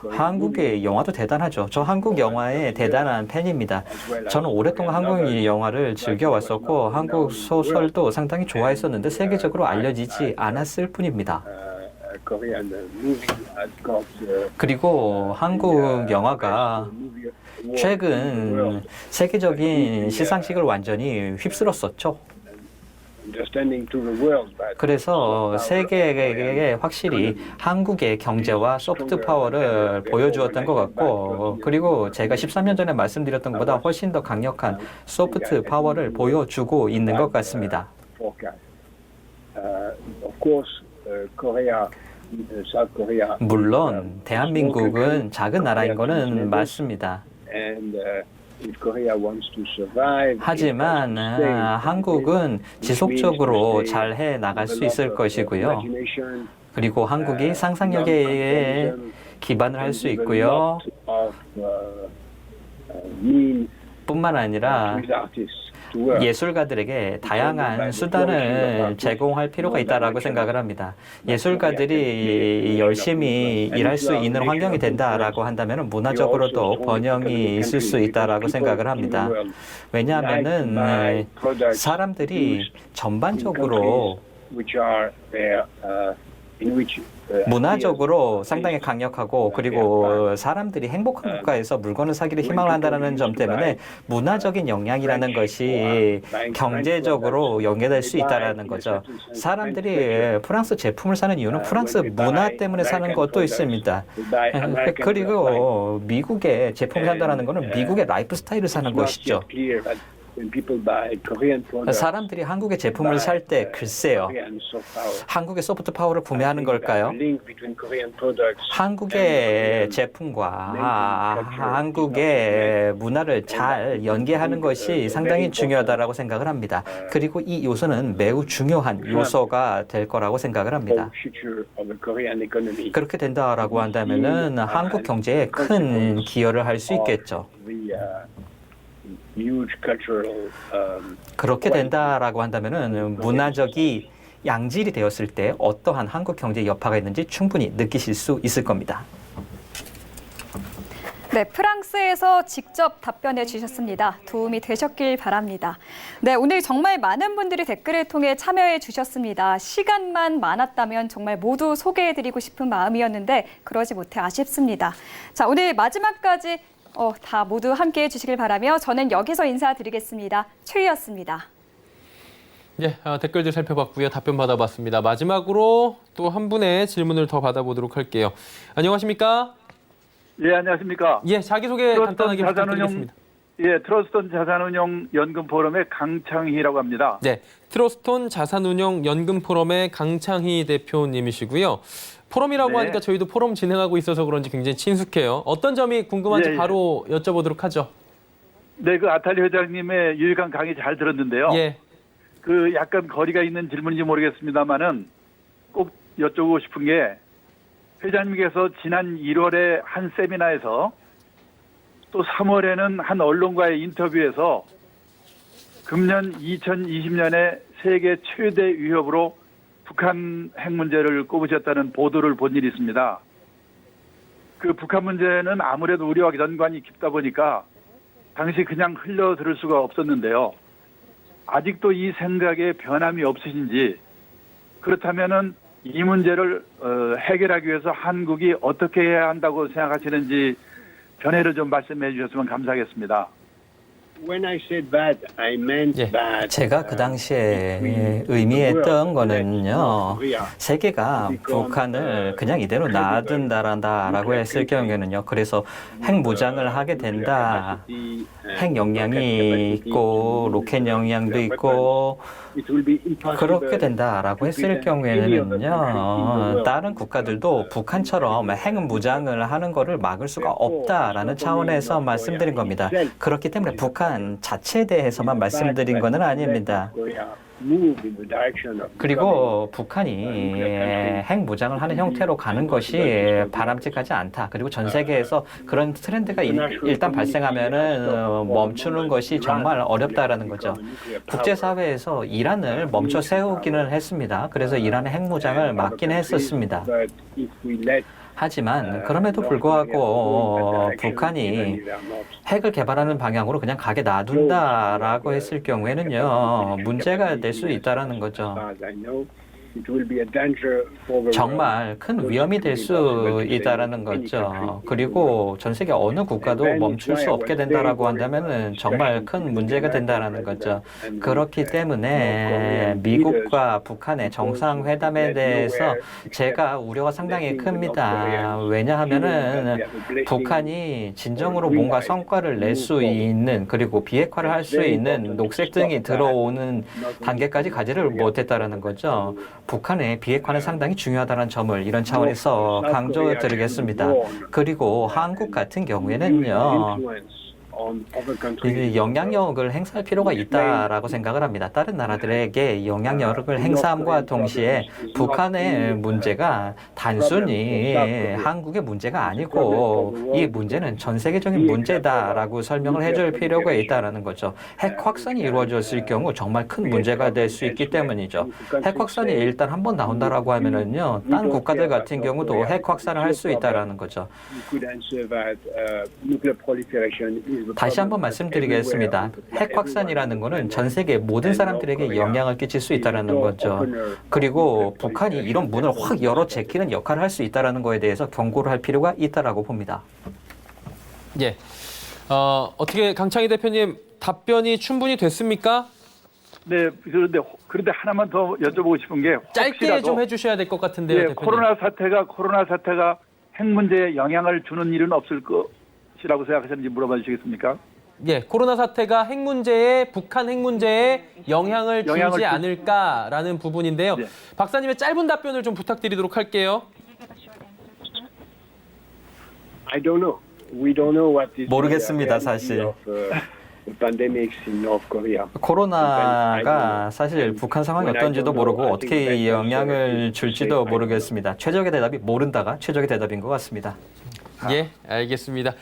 S4: 한국의 영화도 대단하죠. 저 한국 영화의 대단한 팬입니다. 저는 오랫동안 한국 영화를 즐겨왔었고 한국 소설도 상당히 좋아했었는데 세계적으로 알려지지 않았을 뿐입니다. 그리고 한국 영화가 최근 세계적인 시상식을 완전히 휩쓸었었죠.
S3: understanding to the world. But
S4: 그래서 세계에게 확실히 한국의 경제와 소프트 파워를 보여주었던 것 같고, 그리고 제가 13년 전에 말씀드렸던 것보다 훨씬 더 강력한 소프트 파워를 보여주고 있는 것 같습니다.
S3: Of course, Korea, South Korea.
S4: 물론 대한민국은 작은 나라인 거는 맞습니다.
S3: And if Korea wants to survive,
S4: 하지만 한국은 지속적으로 잘 해 나갈 수 있을 것이고요. 그리고 한국이 상상력에 기반을 할 수 있고요. 뿐만 아니라 예술가들에게 다양한 수단을 제공할 필요가 있다라고 생각을 합니다. 예술가들이 열심히 일할 수 있는 환경이 된다라고 한다면 문화적으로도 번영이 있을 수 있다라고 생각을 합니다. 왜냐하면은 사람들이 전반적으로 문화적으로 상당히 강력하고, 그리고 사람들이 행복한 국가에서 물건을 사기를 희망을 한다는 점 때문에 문화적인 영향이라는 것이 경제적으로 연계될 수 있다는 거죠. 사람들이 프랑스 제품을 사는 이유는 프랑스 문화 때문에 사는 것도 있습니다. 그리고 미국의 제품을 산다는 것은 미국의 라이프 스타일을 사는 것이죠. 사람들이 한국의 제품을 살 때 글쎄요, 한국의 소프트 파워를 구매하는 걸까요? 한국의 제품과 한국의 문화를 잘 연계하는 것이 상당히 중요하다고 생각을 합니다. 그리고 이 요소는 매우 중요한 요소가 될 거라고 생각을 합니다. 그렇게 된다라고 한다면은 한국 경제에 큰 기여를 할 수 있겠죠. 그렇게 된다라고 한다면은 문화적이 양질이 되었을 때 어떠한 한국 경제의 여파가 있는지 충분히 느끼실 수 있을 겁니다.
S6: 네, 프랑스에서 직접 답변해 주셨습니다. 도움이 되셨길 바랍니다. 네, 오늘 정말 많은 분들이 댓글을 통해 참여해 주셨습니다. 시간만 많았다면 정말 모두 소개해드리고 싶은 마음이었는데 그러지 못해 아쉽습니다. 자, 오늘 마지막까지 다 모두 함께해 주시길 바라며 저는 여기서 인사드리겠습니다. 최희였습니다.
S1: 예, 댓글들 살펴봤고요. 답변 받아봤습니다. 마지막으로 또 한 분의 질문을 더 받아보도록 할게요. 안녕하십니까?
S8: 예, 안녕하십니까?
S1: 예, 자기소개 간단하게 부탁드리겠습니다.
S8: 예, 트러스톤 자산운용 연금 포럼의 강창희라고 합니다.
S1: 네, 트러스톤 자산운용 연금 포럼의 강창희 대표님이시고요. 포럼이라고 하니까 저희도 포럼 진행하고 있어서 그런지 굉장히 친숙해요. 어떤 점이 궁금한지 바로 여쭤보도록 하죠.
S8: 네, 그 아탈리 회장님의 유익한 강의 잘 들었는데요.
S1: 예.
S8: 그 약간 거리가 있는 질문인지 모르겠습니다만은 꼭 여쭤보고 싶은 게, 회장님께서 지난 1월에 한 세미나에서 또 3월에는 한 언론과의 인터뷰에서 금년 2020년에 세계 최대 위협으로 북한 핵 문제를 꼽으셨다는 보도를 본 일이 있습니다. 그 북한 문제는 아무래도 우리와 연관이 깊다 보니까 당시 그냥 흘려들을 수가 없었는데요. 아직도 이 생각에 변함이 없으신지, 그렇다면은 이 문제를 해결하기 위해서 한국이 어떻게 해야 한다고 생각하시는지 견해를 좀 말씀해 주셨으면 감사하겠습니다.
S3: When I said that, I meant that
S4: 제가 그 당시에 의미했던 거는요, 세계가 북한을 그냥 이대로 놔둔다라고 했을 경우에는요, 그래서 핵 무장을 하게 된다, 핵 역량이 있고 로켓 역량도 있고 그렇게 된다라고 했을 경우에는요, 다른 국가들도 북한처럼 핵 무장을 하는 거를 막을 수가 없다라는 차원에서 말씀드린 겁니다. 그렇기 때문에 북한 자체에 대해서만 말씀드린 것은 아닙니다. 그리고 북한이 핵 무장을 하는 형태로 가는 것이 바람직하지 않다. 그리고 전 세계에서 그런 트렌드가 일단 발생하면은 멈추는 것이 정말 어렵다라는 거죠. 국제사회에서 이란을 멈춰 세우기는 했습니다. 그래서 이란의 핵 무장을 막긴 했었습니다. 하지만 그럼에도 불구하고 북한이 핵을 개발하는 방향으로 그냥 가게 놔둔다라고 했을 경우에는요, 문제가 될 수 있다라는 거죠.
S3: It will be a danger for the
S4: 정말 큰 위험이 될 수 있다라는 거죠. 그리고 전 세계 어느 국가도 멈출 수 없게 된다라고 한다면은 정말 큰 문제가 된다라는 거죠. 그렇기 때문에 미국과 북한의 정상회담에 대해서 제가 우려가 상당히 큽니다. 왜냐하면은 북한이 진정으로 뭔가 성과를 낼 수 있는 그리고 비핵화를 할 수 있는 녹색 등이 들어오는 단계까지 가지를 못했다라는 거죠. 북한의 비핵화는 상당히 중요하다는 점을 이런 차원에서 강조드리겠습니다. 그리고 한국 같은 경우에는요. 이 영향력을 행사할 필요가 있다라고 생각을 합니다. 다른 나라들에게 영향력을 행사함과 동시에 북한의 문제가 단순히 한국의 문제가 아니고 이 문제는 전 세계적인 문제다라고 설명을 해줄 필요가 있다라는 거죠. 핵 확산이 이루어졌을 경우 정말 큰 문제가 될 수 있기 때문이죠. 핵 확산이 일단 한번 나온다라고 하면은요, 딴 국가들 같은 경우도 핵 확산을 할 수 있다라는 거죠. 다시 한번 말씀드리겠습니다. 핵 확산이라는 것은 전 세계 모든 사람들에게 영향을 끼칠 수 있다는 거죠. 그리고 북한이 이런 문을 확 열어 제키는 역할을 할 수 있다는 거에 대해서 경고를 할 필요가 있다라고 봅니다.
S1: 예. 어떻게 강창희 대표님 답변이 충분히 됐습니까?
S8: 네, 그런데 하나만 더 여쭤보고 싶은 게
S1: 짧게 좀 해주셔야 될 것 같은데요,
S8: 네,
S1: 대표님.
S8: 코로나 사태가 핵 문제에 영향을 주는 일은 없을 것이라고 생각하시는지 물어봐 주시겠습니까?
S1: 예, 코로나 사태가 핵 문제에 북한 핵 문제에 영향을 주지 않을까라는 부분인데요.
S8: 네.
S1: 박사님의 짧은 답변을 좀 부탁드리도록 할게요.
S3: I don't know. We don't know what is
S4: 모르겠습니다,
S3: the
S4: 사실.
S3: reality of, the pandemics in North Korea.
S4: 코로나가 사실 북한 상황이 어떤지도 모르고 어떻게 영향을 줄지도 모르겠습니다. 최적의 대답이 모른다가 최적의 대답인 것 같습니다.
S1: 예, 알겠습니다.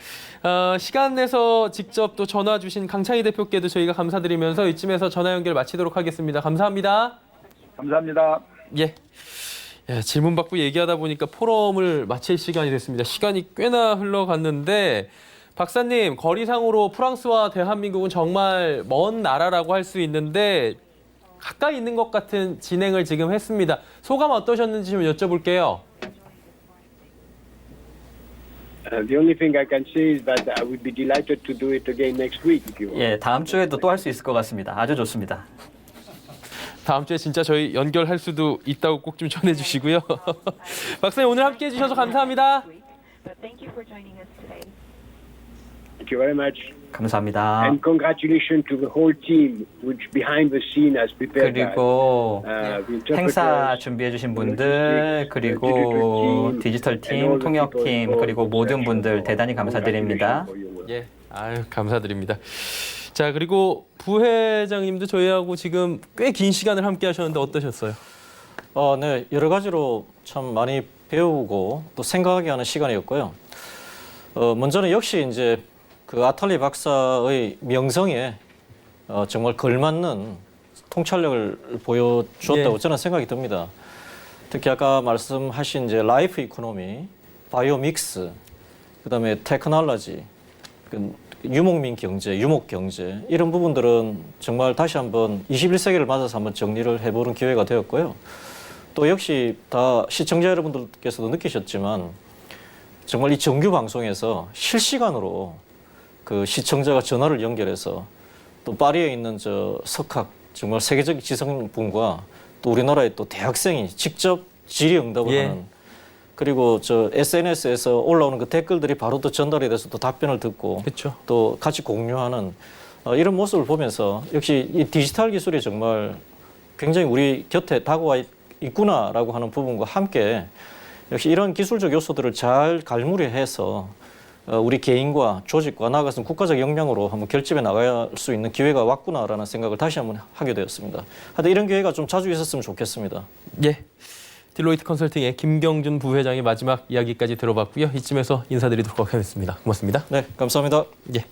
S1: 시간 내서 직접 또 전화 주신 강창희 대표께도 저희가 감사드리면서 이쯤에서 전화 연결 마치도록 하겠습니다. 감사합니다.
S8: 감사합니다.
S1: 예. 예, 질문 받고 얘기하다 보니까 포럼을 마칠 시간이 됐습니다. 시간이 꽤나 흘러갔는데 박사님, 거리상으로 프랑스와 대한민국은 정말 먼 나라라고 할 수 있는데 가까이 있는 것 같은 진행을 지금 했습니다. 소감 어떠셨는지 좀 여쭤볼게요.
S3: The only thing I can say is that I would be delighted to do it again next week if you want.
S4: 예, 다음 주에도 또 할 수 있을 것 같습니다. 아주 좋습니다.
S1: 다음 주에 진짜 저희 연결할 수도 있다고 꼭 좀 전해주시고요. 박사님, 오늘 함께해 주셔서 감사합니다.
S7: Thank you for joining us today.
S3: Thank you very much.
S4: 감사합니다.
S3: And congratulations to the whole team which behind the scene has prepared that.
S4: 그리고
S3: The interpreters,
S4: 행사 준비해 주신 분들, 그리고 디지털 팀, 통역팀, 그리고 모든 분들 대단히 감사드립니다.
S1: 예, 아유 감사드립니다. 자, 그리고 부회장님도 저희하고 지금 꽤 긴 시간을 함께 하셨는데 어떠셨어요?
S2: 네, 여러 가지로 참 많이 배우고 또 생각하게 하는 시간이었고요. 먼저는 역시 이제 그 아탈리 박사의 명성에 정말 걸맞는 통찰력을 보여주었다고
S1: 예.
S2: 저는 생각이 듭니다. 특히 아까 말씀하신 이제 라이프 이코노미, 바이오믹스, 그다음에 테크놀로지, 유목민 경제, 유목 경제 이런 부분들은 정말 다시 한번 21세기를 맞아서 한번 정리를 해보는 기회가 되었고요. 또 역시 다 시청자 여러분들께서도 느끼셨지만 정말 이 정규 방송에서 실시간으로 그 시청자가 전화를 연결해서 또 파리에 있는 저 석학 정말 세계적 지성분과 또 우리나라의 또 대학생이 직접 질의응답을
S1: 예.
S2: 하는 그리고 저 SNS에서 올라오는 그 댓글들이 바로 또 전달이 돼서 또 답변을 듣고
S1: 그렇죠.
S2: 또 같이 공유하는 이런 모습을 보면서 역시 이 디지털 기술이 정말 굉장히 우리 곁에 다가와 있구나라고 하는 부분과 함께 역시 이런 기술적 요소들을 잘 갈무리해서 우리 개인과 조직과 나아가서는 국가적 역량으로 한번 결집해 나갈 수 있는 기회가 왔구나라는 생각을 다시 한번 하게 되었습니다. 하여튼 이런 기회가 좀 자주 있었으면 좋겠습니다.
S1: 예. 딜로이트 컨설팅의 김경준 부회장의 마지막 이야기까지 들어봤고요. 이쯤에서 인사드리도록 하겠습니다. 고맙습니다.
S2: 네, 감사합니다.
S1: 예.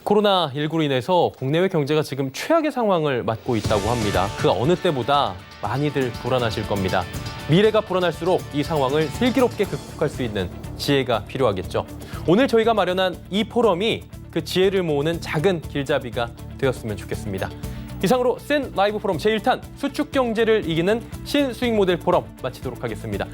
S1: 코로나19로 인해서 국내외 경제가 지금 최악의 상황을 맞고 있다고 합니다. 그 어느 때보다 많이들 불안하실 겁니다. 미래가 불안할수록 이 상황을 슬기롭게 극복할 수 있는 지혜가 필요하겠죠. 오늘 저희가 마련한 이 포럼이 그 지혜를 모으는 작은 길잡이가 되었으면 좋겠습니다. 이상으로 센 라이브 포럼 제1탄 수축 경제를 이기는 신수익 모델 포럼 마치도록 하겠습니다.